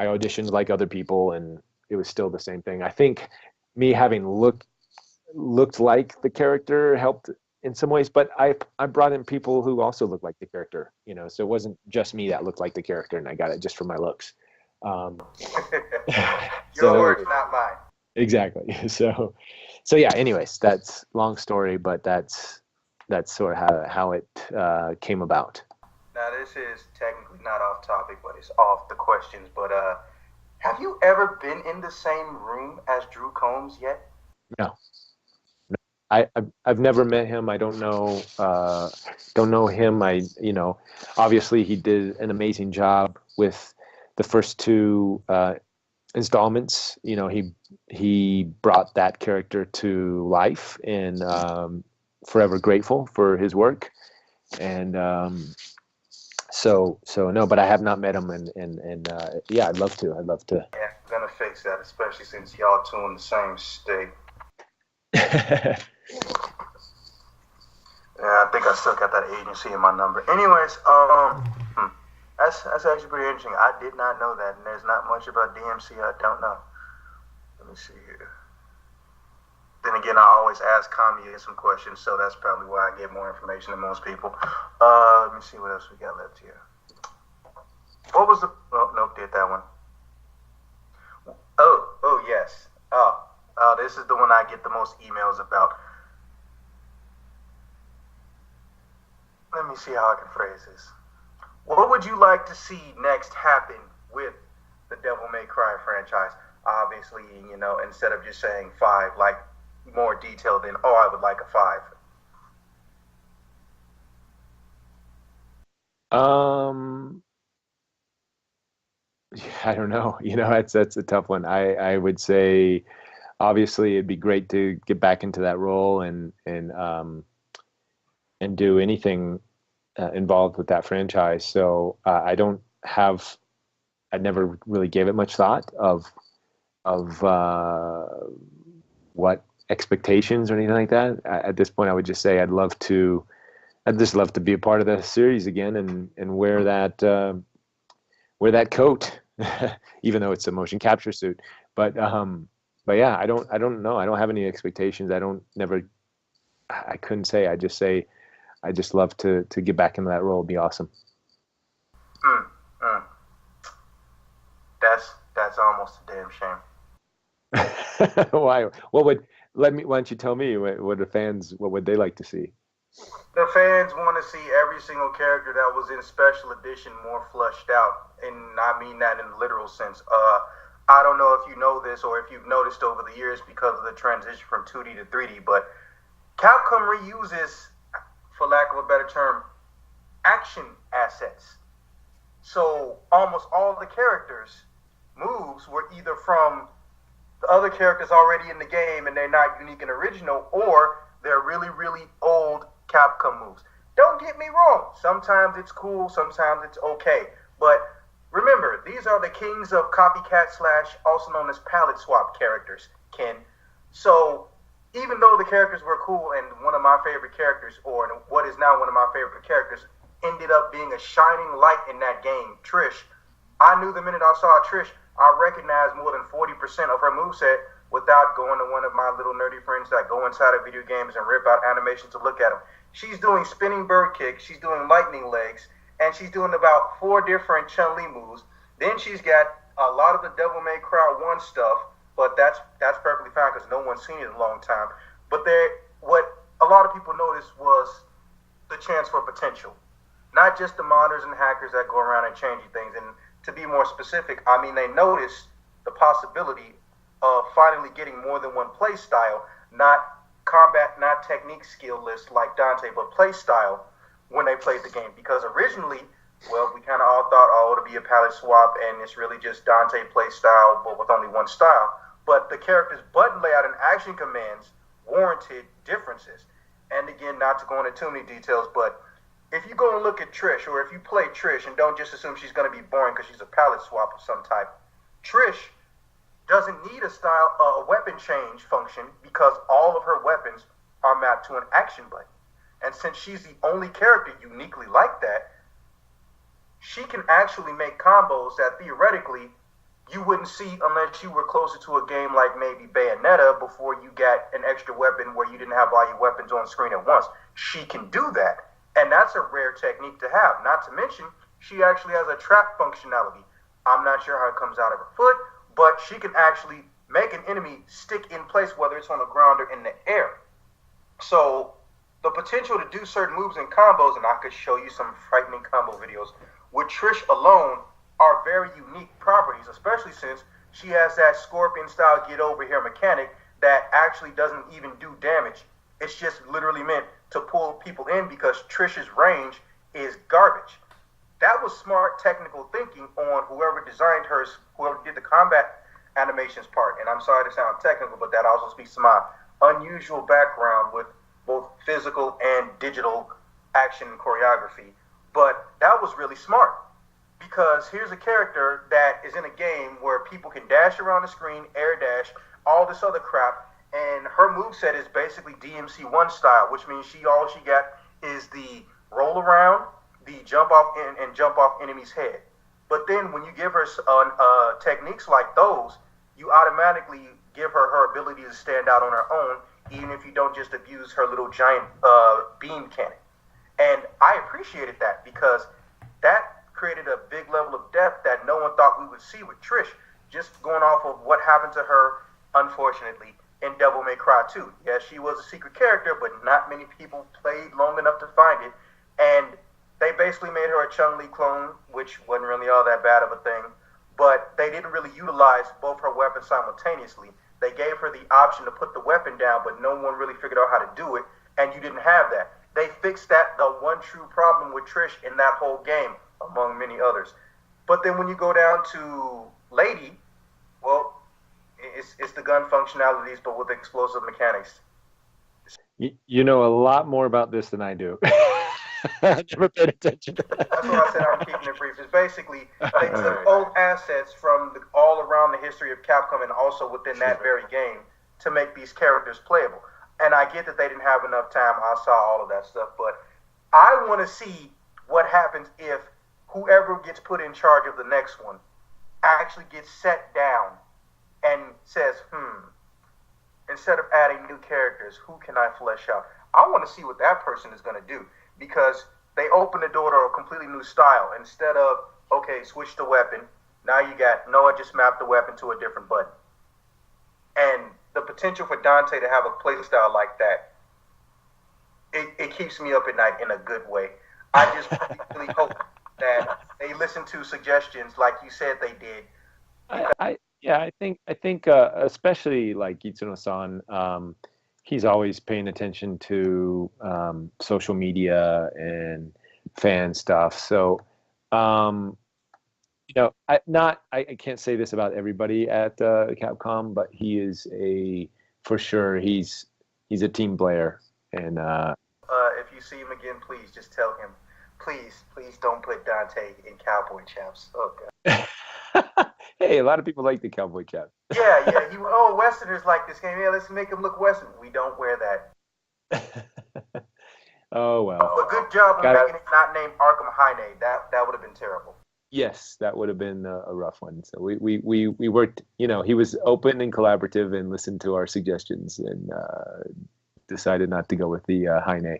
auditioned like other people, and it was still the same thing. I think me having looked looked like the character helped in some ways, but I brought in people who also looked like the character, so it wasn't just me that looked like the character and I got it just for my looks. Your words, not mine. Exactly. So yeah, anyways, that's long story, but that's sort of how it came about. Now, this is technically not off topic, but it's off the questions. But have you ever been in the same room as Drew Combs yet? No. I've never met him. I don't know him. Obviously he did an amazing job with the first two installments. He brought that character to life, and forever grateful for his work. And so no, but I have not met him, and yeah, I'd love to. Yeah, I'm gonna fix that, especially since y'all two in the same state. Yeah, I think I still got that agency in my number. Anyways, that's actually pretty interesting. I did not know that, and there's not much about DMC I don't know. Let me see here. Then again, I always ask Kami some questions, so that's probably why I get more information than most people. Let me see what else we got left here. What was the... Oh, nope, did that one. Oh, yes. This is the one I get the most emails about. Let me see how I can phrase this. What would you like to see next happen with the Devil May Cry franchise? Obviously, instead of just saying 5, like more detail than, I would like a 5. I don't know. That's a tough one. I would say, obviously, it'd be great to get back into that role and do anything involved with that franchise. So I never really gave it much thought of what expectations or anything like that. At this point, I would just say I'd just love to be a part of the series again and wear that coat, even though it's a motion capture suit. But yeah, I don't know. I don't have any expectations. I couldn't say. I just say I just love to get back into that role. It'd be awesome. That's almost a damn shame. Why? Why don't you tell me what would they like to see? The fans want to see every single character that was in Special Edition more fleshed out, and I mean that in the literal sense. I don't know if you know this or if you've noticed over the years because of the transition from 2D to 3D, but Capcom reuses, for lack of a better term, action assets. So almost all the characters' moves were either from the other characters already in the game and they're not unique and original, or they're really, really old Capcom moves. Don't get me wrong. Sometimes it's cool, sometimes it's okay. But remember, these are the kings of copycat / also known as palette swap characters, Ken. So even though the characters were cool and one of my favorite characters, or what is now one of my favorite characters, ended up being a shining light in that game, Trish, I knew the minute I saw Trish, I recognized more than 40% of her moveset without going to one of my little nerdy friends that go inside of video games and rip out animations to look at them. She's doing spinning bird kicks, she's doing lightning legs, and she's doing about 4 different Chun-Li moves. Then she's got a lot of the Devil May Cry 1 stuff, but that's perfectly fine because no one's seen it in a long time. But what a lot of people noticed was the chance for potential. Not just the modders and hackers that go around and change things. And to be more specific, I mean, they noticed the possibility of finally getting more than one play style, not combat, not technique skill list like Dante, but play style when they played the game. Because originally, well, we kind of all thought, it'll be a palette swap and it's really just Dante play style, but with only one style. But the character's button layout and action commands warranted differences. And again, not to go into too many details, but if you go and look at Trish, or if you play Trish and don't just assume she's going to be boring because she's a palette swap of some type, Trish doesn't need a weapon change function because all of her weapons are mapped to an action button. And since she's the only character uniquely like that, she can actually make combos that theoretically you wouldn't see unless you were closer to a game like maybe Bayonetta before you got an extra weapon where you didn't have all your weapons on screen at once. She can do that, and that's a rare technique to have. Not to mention, she actually has a trap functionality. I'm not sure how it comes out of her foot, but she can actually make an enemy stick in place, whether it's on the ground or in the air. So the potential to do certain moves and combos, and I could show you some frightening combo videos, with Trish alone are very unique properties, especially since she has that Scorpion-style get-over-here mechanic that actually doesn't even do damage. It's just literally meant to pull people in because Trish's range is garbage. That was smart technical thinking on whoever designed hers, whoever did the combat animations part. And I'm sorry to sound technical, but that also speaks to my unusual background with both physical and digital action choreography. But that was really smart. Because here's a character that is in a game where people can dash around the screen, air dash, all this other crap, and her moveset is basically DMC1 style, which means all she got is the roll around, the jump off and jump off enemy's head. But then when you give her techniques like those, you automatically give her ability to stand out on her own, even if you don't just abuse her little giant beam cannon. And I appreciated that because that created a big level of depth that no one thought we would see with Trish, just going off of what happened to her, unfortunately, in Devil May Cry 2. Yes, she was a secret character, but not many people played long enough to find it, and they basically made her a Chun-Li clone, which wasn't really all that bad of a thing, but they didn't really utilize both her weapons simultaneously. They gave her the option to put the weapon down, but no one really figured out how to do it, and you didn't have that. They fixed that, the one true problem with Trish in that whole game, among many others. But then when you go down to Lady, well, it's the gun functionalities, but with explosive mechanics. You know a lot more about this than I do. I never paid attention to that. That's why I said I'm keeping it brief. It's basically they took old assets from all around the history of Capcom and also within that very game to make these characters playable. And I get that they didn't have enough time. I saw all of that stuff, but I want to see what happens if whoever gets put in charge of the next one actually gets set down and says, instead of adding new characters, who can I flesh out? I want to see what that person is going to do because they open the door to a completely new style. Instead of, okay, switch the weapon, now you got, no, I just mapped the weapon to a different button. And the potential for Dante to have a play style like that, it keeps me up at night in a good way. I just really hope that they listen to suggestions like you said they did. I think especially like Itsuno-san, he's always paying attention to social media and fan stuff. So, I can't say this about everybody at Capcom, but he is for sure he's a team player. And if you see him again, please just tell him, please don't put Dante in cowboy chaps. Oh God. Hey, a lot of people like the cowboy cap. Yeah. Westerners like this game. Yeah, let's make them look Western. We don't wear that. Oh well. But good job on making it not named Arkham High. That would have been terrible. Yes, that would have been a rough one. So we worked. He was open and collaborative and listened to our suggestions and decided not to go with the Heine.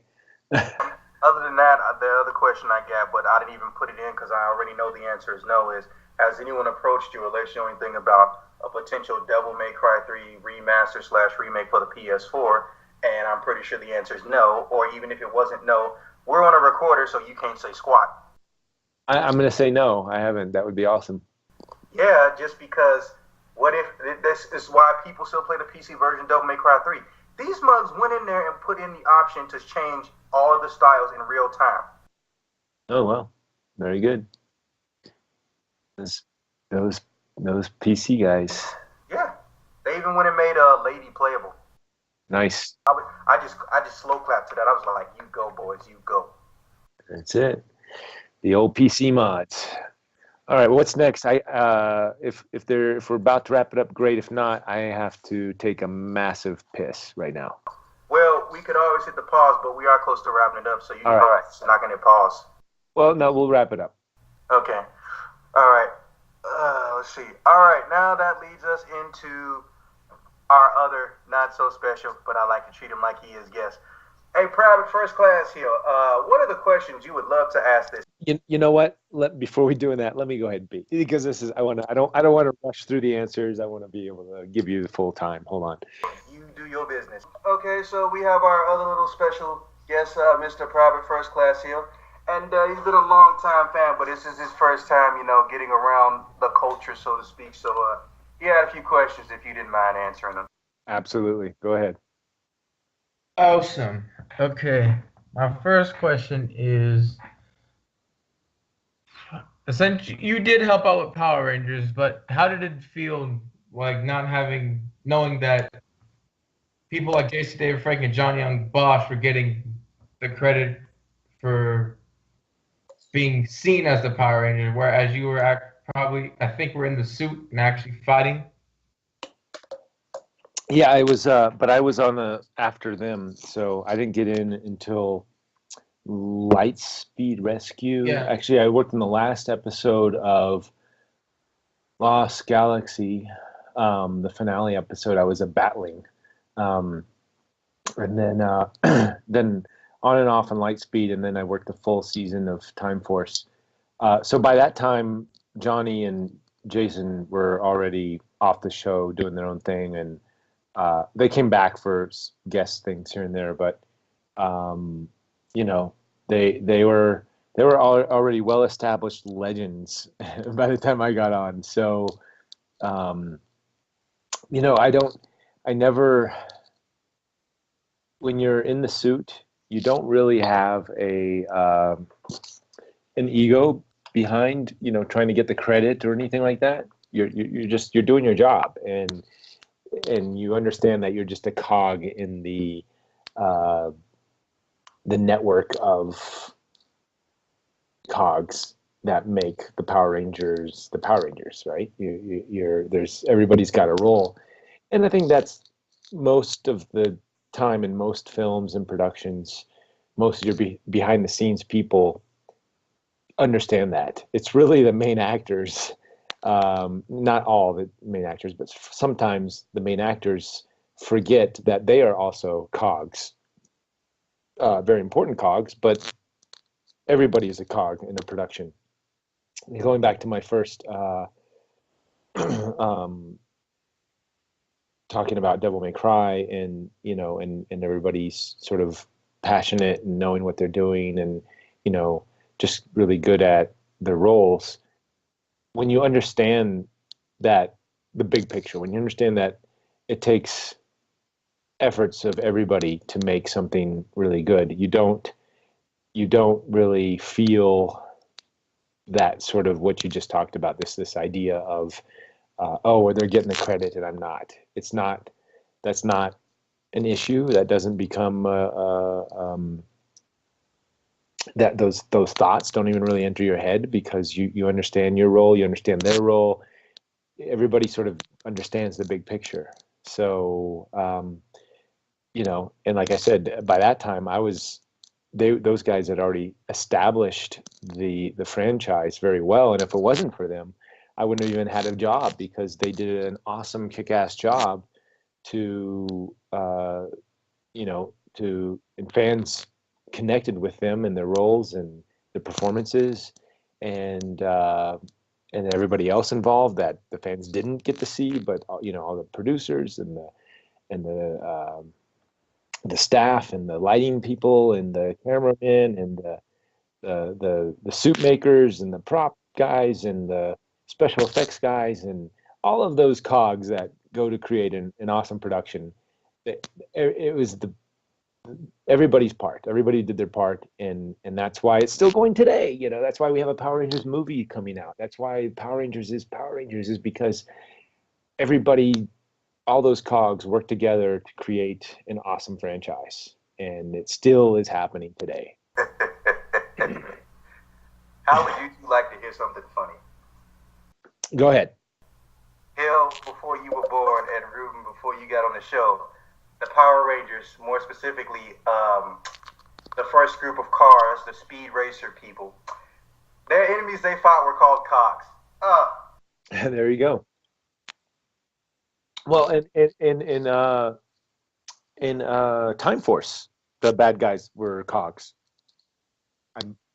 Other than that, the other question I got, but I didn't even put it in because I already know the answer is no, is has anyone approached you or let you know anything about a potential Devil May Cry 3 remaster/remake for the PS4? And I'm pretty sure the answer is no, or even if it wasn't no, we're on a recorder, so you can't say squat. I'm going to say no. I haven't. That would be awesome. Yeah, just because what if this is why people still play the PC version of Devil May Cry 3? These mugs went in there and put in the option to change all of the styles in real time. Oh, well. Very good. Those PC guys. Yeah. They even went and made a lady playable. Nice. I just slow clapped to that. I was like, you go, boys, you go. That's it. The old PC mods. All right, what's next? If we're about to wrap it up, great. If not, I have to take a massive piss right now. Well, we could always hit the pause, but we are close to wrapping it up, so you can go ahead. Not going to pause. Well, no, we'll wrap it up. Okay. All right. let's see. All right, now that leads us into our other not so special, but I like to treat him like he is guest. Hey, Private First Class here. What are the questions you would love to ask this? You know what? Before we doing that, let me go ahead and beat, because this is I don't want to rush through the answers. I want to be able to give you the full time. Hold on. You do your business. Okay, so we have our other little special guest, Mr. Private First Class here. And he's been a long time fan, but this is his first time, getting around the culture, so to speak. So he had a few questions if you didn't mind answering them. Absolutely. Go ahead. Awesome. Okay. My first question is, essentially, you did help out with Power Rangers, but how did it feel like knowing that people like Jason David Frank and John Young Bosch were getting the credit for being seen as the Power Ranger, whereas you were I think we're in the suit and actually fighting? Yeah, I was, but I was on after them, so I didn't get in until Lightspeed Rescue. Yeah. Actually, I worked in the last episode of Lost Galaxy, the finale episode. I was a Batling, and then then on and off on Lightspeed, and then I worked the full season of Time Force. So by that time, Johnny and Jason were already off the show doing their own thing, and they came back for guest things here and there, but they were already well established legends by the time I got on. So I never, when you're in the suit, you don't really have an ego behind trying to get the credit or anything like that. You're doing your job, and you understand that you're just a cog in the network of cogs that make the Power Rangers, right? There's everybody's got a role, and I think that's most of the time in most films and productions. Most of your behind the scenes people understand that it's really the main actors. Not all the main actors, but sometimes the main actors forget that they are also cogs, very important cogs, but everybody is a cog in a production. Going back to my first talking about Devil May Cry, and and everybody's sort of passionate and knowing what they're doing, and just really good at their roles. When you understand that the big picture, when you understand that it takes efforts of everybody to make something really good, you don't really feel that sort of what you just talked about, this idea of well, they're getting the credit and I'm not. That's not an issue. That doesn't become that those thoughts don't even really enter your head, because you understand your role, you understand their role. Everybody sort of understands the big picture. So and like I said, by that time those guys had already established the franchise very well, and if it wasn't for them, I wouldn't have even had a job, because they did an awesome kick-ass job to and fans connected with them and their roles and their performances, and everybody else involved that the fans didn't get to see, but all the producers and the staff and the lighting people and the cameramen and the suit makers and the prop guys and the special effects guys and all of those cogs that go to create an awesome production. It was everybody's part. Everybody did their part, and that's why it's still going today. That's why we have a Power Rangers movie coming out. That's why Power Rangers is because everybody, all those cogs work together to create an awesome franchise, and it still is happening today. How would you two like to hear something funny? Go ahead. Hill, before you were born, and Reuben, before you got on the show, the Power Rangers, more specifically, the first group of cars, the Speed Racer people, their enemies they fought were called cogs. There you go. Well, in Time Force, the bad guys were cogs.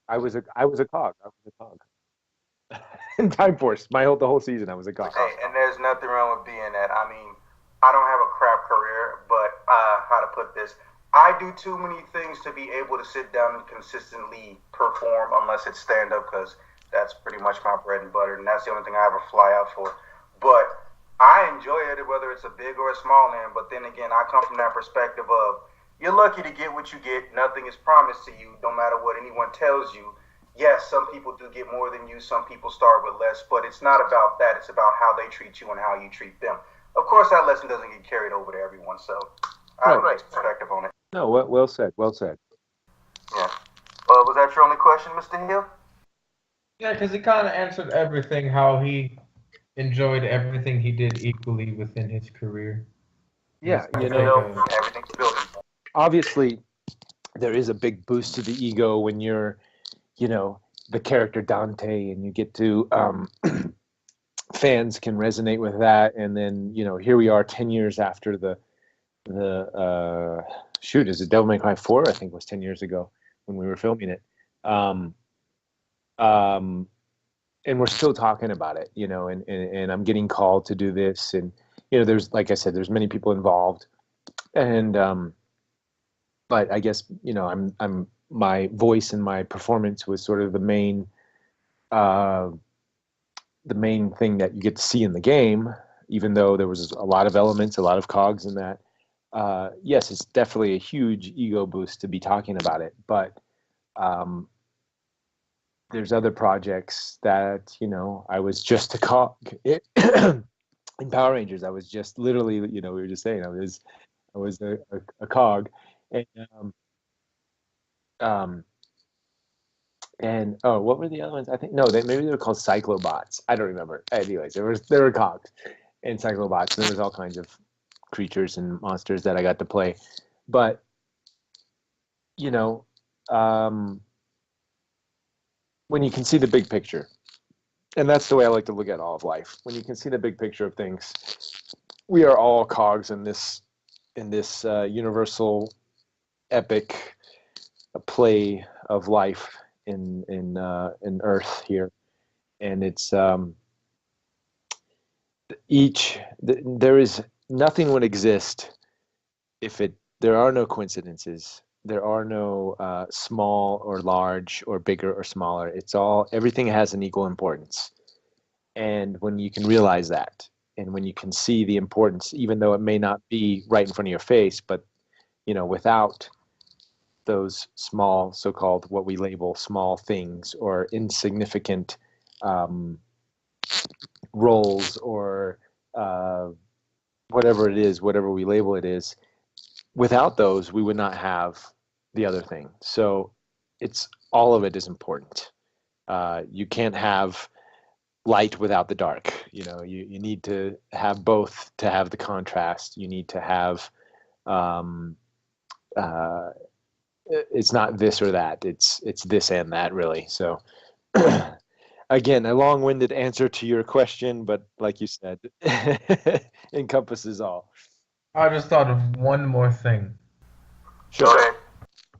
I was a cog. I was a cog. In Time Force, the whole season, I was a cog. Hey, and there's nothing wrong with being that. I mean, I don't have a crap career, but how to put this? I do too many things to be able to sit down and consistently perform, unless it's stand up, because that's pretty much my bread and butter, and that's the only thing I ever fly out for. But I enjoy it, whether it's a big or a small land. But then again, I come from that perspective of you're lucky to get what you get. Nothing is promised to you, no matter what anyone tells you. Yes, some people do get more than you. Some people start with less, but it's not about that. It's about how they treat you and how you treat them. Of course, that lesson doesn't get carried over to everyone, so I have a nice perspective on it. No, well said. Well said. Yeah. Was that your only question, Mr. Hill? Yeah, because he kind of answered everything, how he enjoyed everything he did equally within his career. Yeah, Everything's building. Obviously, there is a big boost to the ego when you're, the character Dante, and you get to fans can resonate with that, and then here we are 10 years after the is it Devil May Cry 4? I think it was 10 years ago when we were filming it. And we're still talking about it, and I'm getting called to do this, and there's, like I said, there's many people involved, and but I guess I'm my voice and my performance was sort of the main thing that you get to see in the game, even though there was a lot of elements, a lot of cogs in that. Yes, it's definitely a huge ego boost to be talking about it, but there's other projects that I was just a cog in Power Rangers. I was just literally, we were just saying, I was a cog, and what were the other ones? I think maybe they were called Cyclobots. I don't remember. Anyways, there were cogs and Cyclobots. There was all kinds of creatures and monsters that I got to play, but when you can see the big picture, and that's the way I like to look at all of life. When you can see the big picture of things, we are all cogs in this universal epic play of life in Earth here, and it's there is nothing would exist if there are no coincidences. There are no small or large or bigger or smaller. Everything has an equal importance. And when you can realize that, and when you can see the importance, even though it may not be right in front of your face, but without those small, so-called, what we label small things or insignificant roles or whatever it is, whatever we label it is, without those, we would not have the other thing. So all of it is important. You can't have light without the dark. You need to have both to have the contrast. You need to have, it's not this or that. It's this and that, really. So again, a long-winded answer to your question, but like you said, encompasses all. I just thought of one more thing. Sure.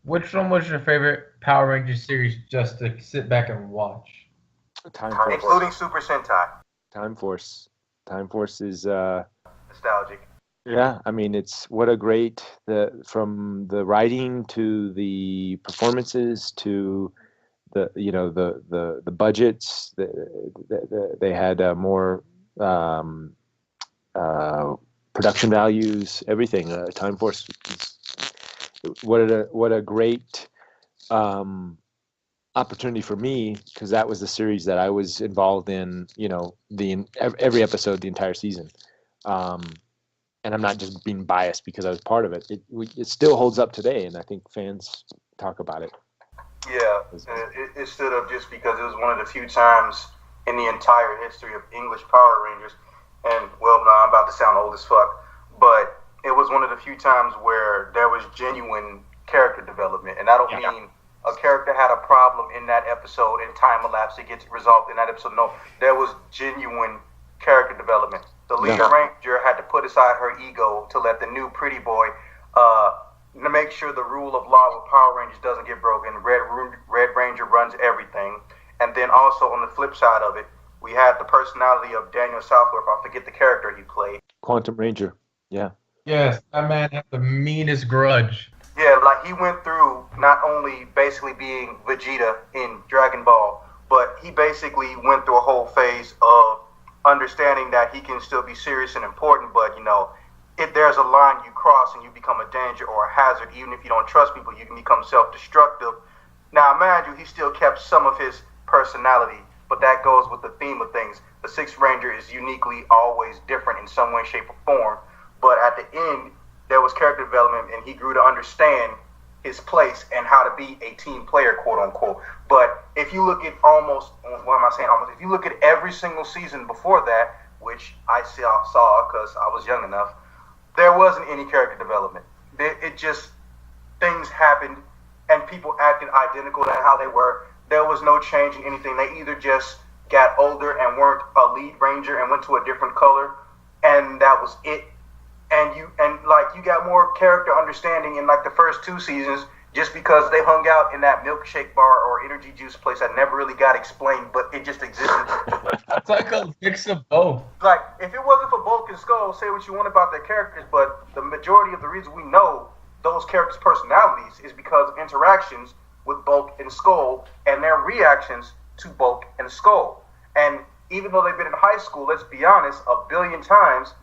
Which one was your favorite Power Rangers series just to sit back and watch? Time Force. Including Super Sentai. Time Force. Time Force is nostalgic. Yeah, I mean, it's what a great from the writing to the performances to the budgets. They had more production values, everything. Time Force. What a great opportunity for me, because that was the series that I was involved in. Every episode, the entire season. And I'm not just being biased because I was part of it. It still holds up today, and I think fans talk about it. Yeah, it stood up just because it was one of the few times in the entire history of English Power Rangers, and well, no, I'm about to sound old as fuck, but it was one of the few times where there was genuine character development, and I don't mean a character had a problem in that episode and time elapsed, it gets resolved in that episode. No, there was genuine character development. The lead ranger had to put aside her ego to let the new pretty boy to make sure the rule of law with Power Rangers doesn't get broken. Red Ranger runs everything. And then also on the flip side of it, we had the personality of Daniel Southworth. I forget the character he played. Quantum Ranger. Yeah. Yes, that man had the meanest grudge. Yeah, like he went through not only basically being Vegeta in Dragon Ball, but he basically went through a whole phase of understanding that he can still be serious and important, but you know, if there's a line you cross and you become a danger or a hazard, even if you don't trust people, you can become self-destructive. Now, mind you, he still kept some of his personality, but that goes with the theme of things. The Sixth Ranger is uniquely always different in some way, shape, or form, but at the end, there was character development, and he grew to understand his place and how to be a team player, quote unquote. But if you look at almost, what am I saying almost? If you look at every single season before that, which I saw because I was young enough, there wasn't any character development. It just, things happened and people acted identical to how they were. There was no change in anything. They either just got older and weren't a lead ranger and went to a different color, and that was it. And you got more character understanding in like the first two seasons just because they hung out in that milkshake bar or energy juice place that never really got explained, but it just existed. It's like a mix of both. Like, if it wasn't for Bulk and Skull, say what you want about their characters, but the majority of the reason we know those characters' personalities is because of interactions with Bulk and Skull and their reactions to Bulk and Skull. And even though they've been in high school, let's be honest, a billion times,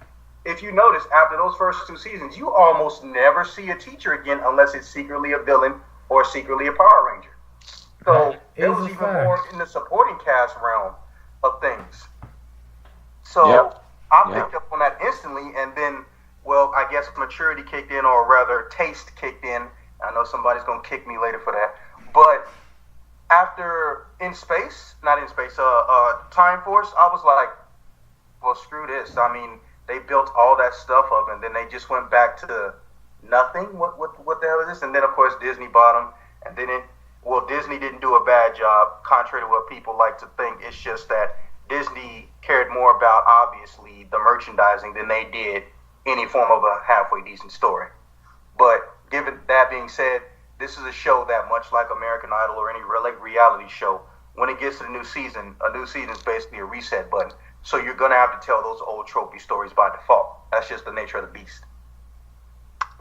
if you notice, after those first two seasons, you almost never see a teacher again unless it's secretly a villain or secretly a Power Ranger. So it was even more in the supporting cast realm of things. So I picked up on that instantly, and then, well, I guess maturity kicked in, or rather taste kicked in. I know somebody's going to kick me later for that. But after Time Force, I was like, well, screw this. I mean, they built all that stuff up, and then they just went back to nothing. What the hell is this? And then, of course, Disney bought them, and then Disney didn't do a bad job, contrary to what people like to think. It's just that Disney cared more about, obviously, the merchandising than they did any form of a halfway decent story. But given that being said, this is a show that, much like American Idol or any reality show, when it gets to the new season, a new season is basically a reset button. So you're going to have to tell those old trophy stories by default. That's just the nature of the beast.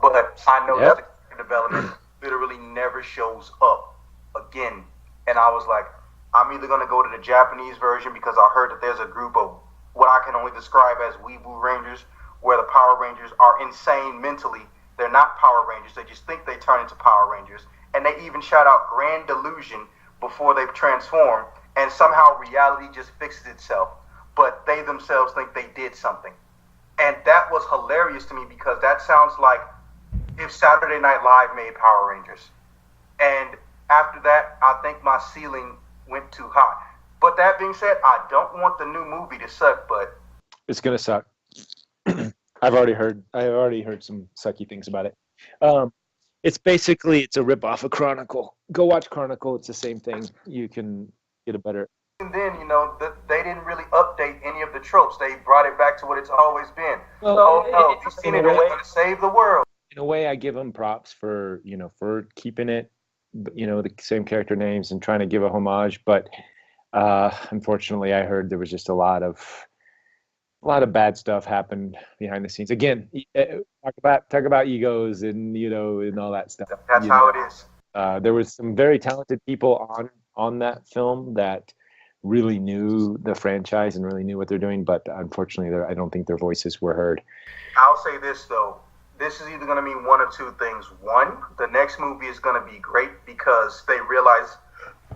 But I know that the character development literally never shows up again. And I was like, I'm either going to go to the Japanese version because I heard that there's a group of what I can only describe as Weeaboo Rangers, where the Power Rangers are insane mentally. They're not Power Rangers. They just think they turn into Power Rangers. And they even shout out Grand Delusion before they transform. And somehow reality just fixes itself. But they themselves think they did something. And that was hilarious to me because that sounds like if Saturday Night Live made Power Rangers. And after that, I think my ceiling went too high. But that being said, I don't want the new movie to suck, but it's gonna suck. I've already heard some sucky things about it. It's a rip-off of Chronicle. Go watch Chronicle. It's the same thing. You can get a better. And then, they didn't really update any of the tropes. They brought it back to what it's always been. You've seen it, we're going to save the world. In a way, I give them props for keeping it, the same character names and trying to give a homage. But unfortunately, I heard there was just a lot of bad stuff happened behind the scenes. Again, talk about egos and and all that stuff. That's how it is. There was some very talented people on that film that really knew the franchise and really knew what they're doing, but unfortunately, I don't think their voices were heard. I'll say this though. This is either going to mean one of two things. One, the next movie is going to be great because they realize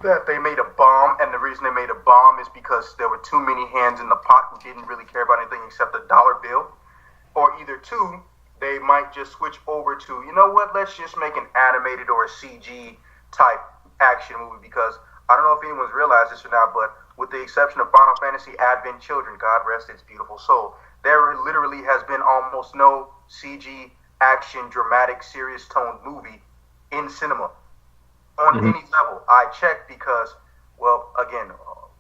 that they made a bomb, and the reason they made a bomb is because there were too many hands in the pot who didn't really care about anything except the dollar bill. Or either two, they might just switch over to, let's just make an animated or a CG type action movie, because I don't know if anyone's realized this or not, but with the exception of Final Fantasy Advent Children, God rest its beautiful soul, there literally has been almost no CG action, dramatic, serious toned movie in cinema on any level. I checked because, well, again,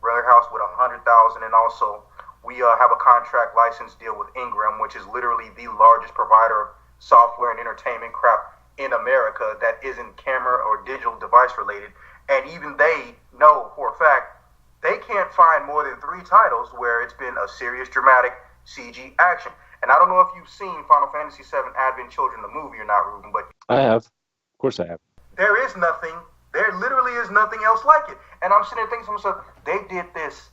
Rare House with 100,000 and also We have a contract license deal with Ingram, which is literally the largest provider of software and entertainment crap in America that isn't camera or digital device related. And even they know for a fact they can't find more than 3 titles where it's been a serious, dramatic CG action. And I don't know if you've seen Final Fantasy VII Advent Children, the movie or not, Reuben, but I have. Of course I have. there literally is nothing else like it. And I'm sitting there thinking to myself, they did this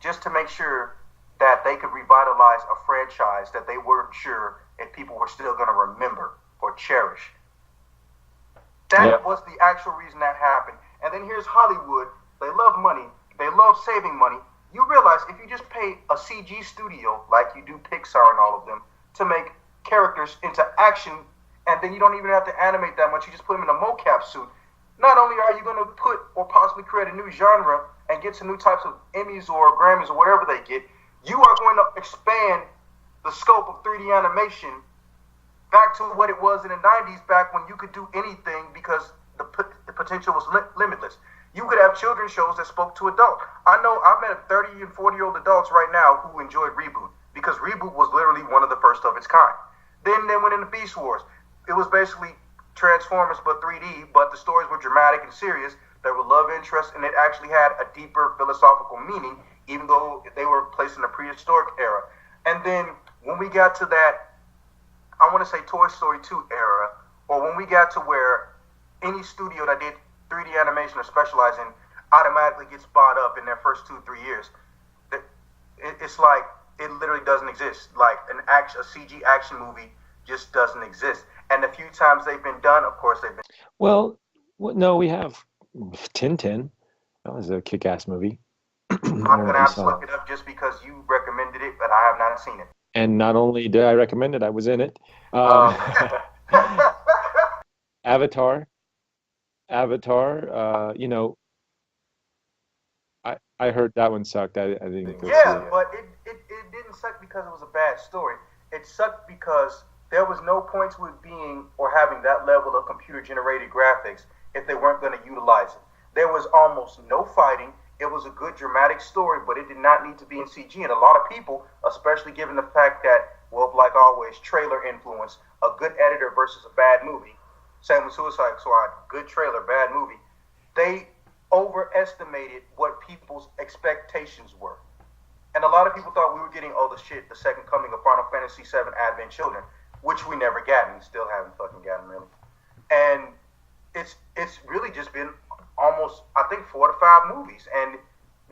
just to make sure that they could revitalize a franchise that they weren't sure if people were still going to remember or cherish. That was the actual reason that happened. And then here's Hollywood. They love money. They love saving money. You realize if you just pay a CG studio, like you do Pixar and all of them, to make characters into action, and then you don't even have to animate that much, you just put them in a mocap suit, not only are you going to put or possibly create a new genre and get some new types of Emmys or Grammys or whatever they get, you are going to expand the scope of 3D animation back to what it was in the 90s, back when you could do anything because the potential was limitless. You could have children's shows that spoke to adults. I know I've met 30 and 40-year-old adults right now who enjoyed Reboot because Reboot was literally one of the first of its kind. Then they went into Beast Wars. It was basically Transformers but 3D, but the stories were dramatic and serious. There were love interests, and it actually had a deeper philosophical meaning, even though they were placed in a prehistoric era. And then when we got to that, I want to say Toy Story 2 era, or when we got to where any studio that did 3D animation or specialize in automatically gets bought up in their first 2-3 years, it's like it literally doesn't exist. Like a CG action movie just doesn't exist. And the few times they've been done, of course, they've been. Well, no, we have Tintin. That was a kick-ass movie. I'm going to have to look it up just because you recommended it, but I have not seen it. And not only did I recommend it, I was in it. Avatar, you know, I heard that one sucked. I didn't go see it. But it didn't suck because it was a bad story. It sucked because there was no point to it being or having that level of computer-generated graphics if they weren't going to utilize it. There was almost no fighting. It was a good dramatic story, but it did not need to be in CG. And a lot of people, especially given the fact that, well, like always, trailer influence, a good editor versus a bad movie. Same with Suicide Squad, good trailer, bad movie. They overestimated what people's expectations were. And a lot of people thought we were getting, the second coming of Final Fantasy VII Advent Children, which we never got, and still haven't fucking gotten, really. And it's really just been almost, I think, 4 to 5 movies. And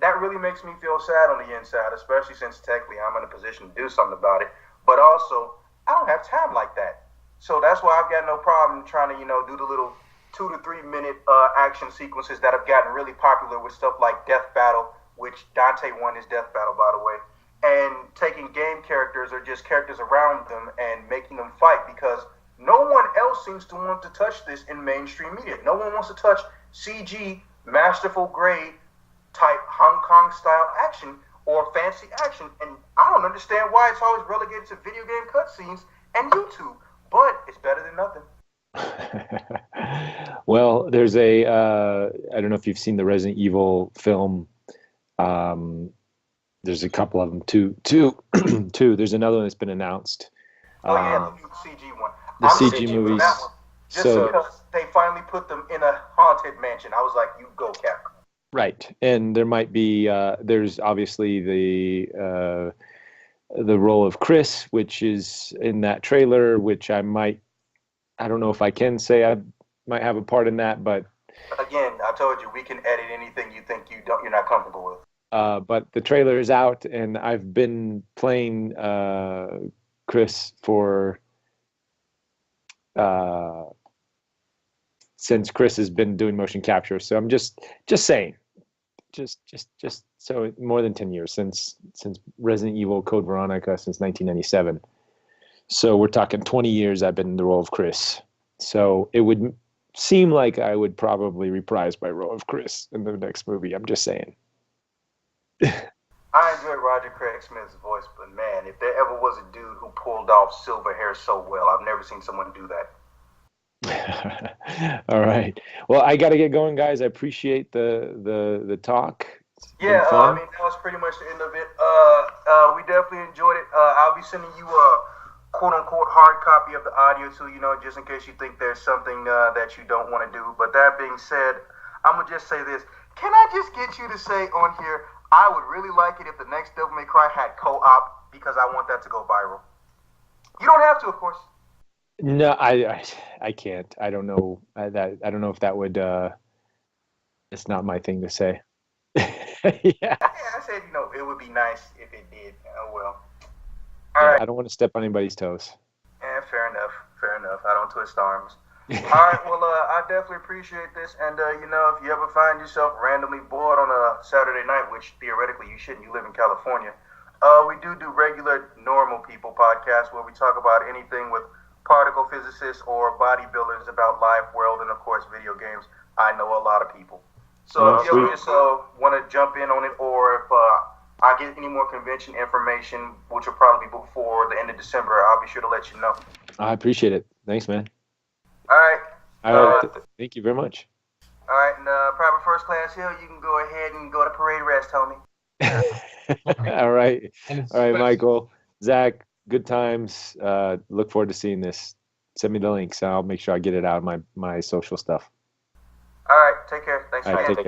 that really makes me feel sad on the inside, especially since technically I'm in a position to do something about it. But also, I don't have time like that. So that's why I've got no problem trying to, do the little 2 to 3 minute action sequences that have gotten really popular with stuff like Death Battle, which Dante won his Death Battle, by the way, and taking game characters or just characters around them and making them fight, because no one else seems to want to touch this in mainstream media. No one wants to touch CG, masterful grade type Hong Kong style action or fancy action, and I don't understand why it's always relegated to video game cutscenes and YouTube. But it's better than nothing. Well, there's I don't know if you've seen the Resident Evil film. There's a couple of them, two. There's another one that's been announced. The CG one. The CG movies. Just because they finally put them in a haunted mansion. I was like, you go, Capcom. Right. And there might be, there's obviously the role of Chris, which is in that trailer, which I don't know if I can say I might have a part in that, but again, I told you we can edit anything you think you're not comfortable with. But the trailer is out, and I've been playing Chris for since Chris has been doing motion capture. So I'm just saying. Just so more than 10 years since Resident Evil Code Veronica, since 1997. So we're talking 20 years I've been in the role of Chris. So it would seem like I would probably reprise my role of Chris in the next movie. I'm just saying. I enjoy Roger Craig Smith's voice, but man, if there ever was a dude who pulled off silver hair so well, I've never seen someone do that. All right. Well, I got to get going, guys. I appreciate the talk. Yeah, fun? I mean, that was pretty much the end of it. We definitely enjoyed it. I'll be sending you a quote-unquote hard copy of the audio too, just in case you think there's something that you don't want to do. But that being said, I'm going to just say this. Can I just get you to say on here, I would really like it if the next Devil May Cry had co-op, because I want that to go viral. You don't have to, of course. No, I can't. I don't know I don't know if that would. It's not my thing to say. Yeah. I said, it would be nice if it did. Oh, well. All right. I don't want to step on anybody's toes. Fair enough. Fair enough. I don't twist arms. All right. Well, I definitely appreciate this. And, if you ever find yourself randomly bored on a Saturday night, which theoretically you shouldn't, you live in California, we do regular normal people podcasts where we talk about anything with particle physicists or bodybuilders about life, world, and, of course, video games. I know a lot of people. So if you ever just want to jump in on it, or if I get any more convention information, which will probably be before the end of December, I'll be sure to let you know. I appreciate it. Thanks, man. All right. All right. Thank you very much. All right. And Private First Class Hill, you can go ahead and go to parade rest, homie. All right. All right, Michael. Zach, good times. Look forward to seeing this. Send me the links. I'll make sure I get it out of my social stuff. All right. Take care. Thanks, All right, man. take care.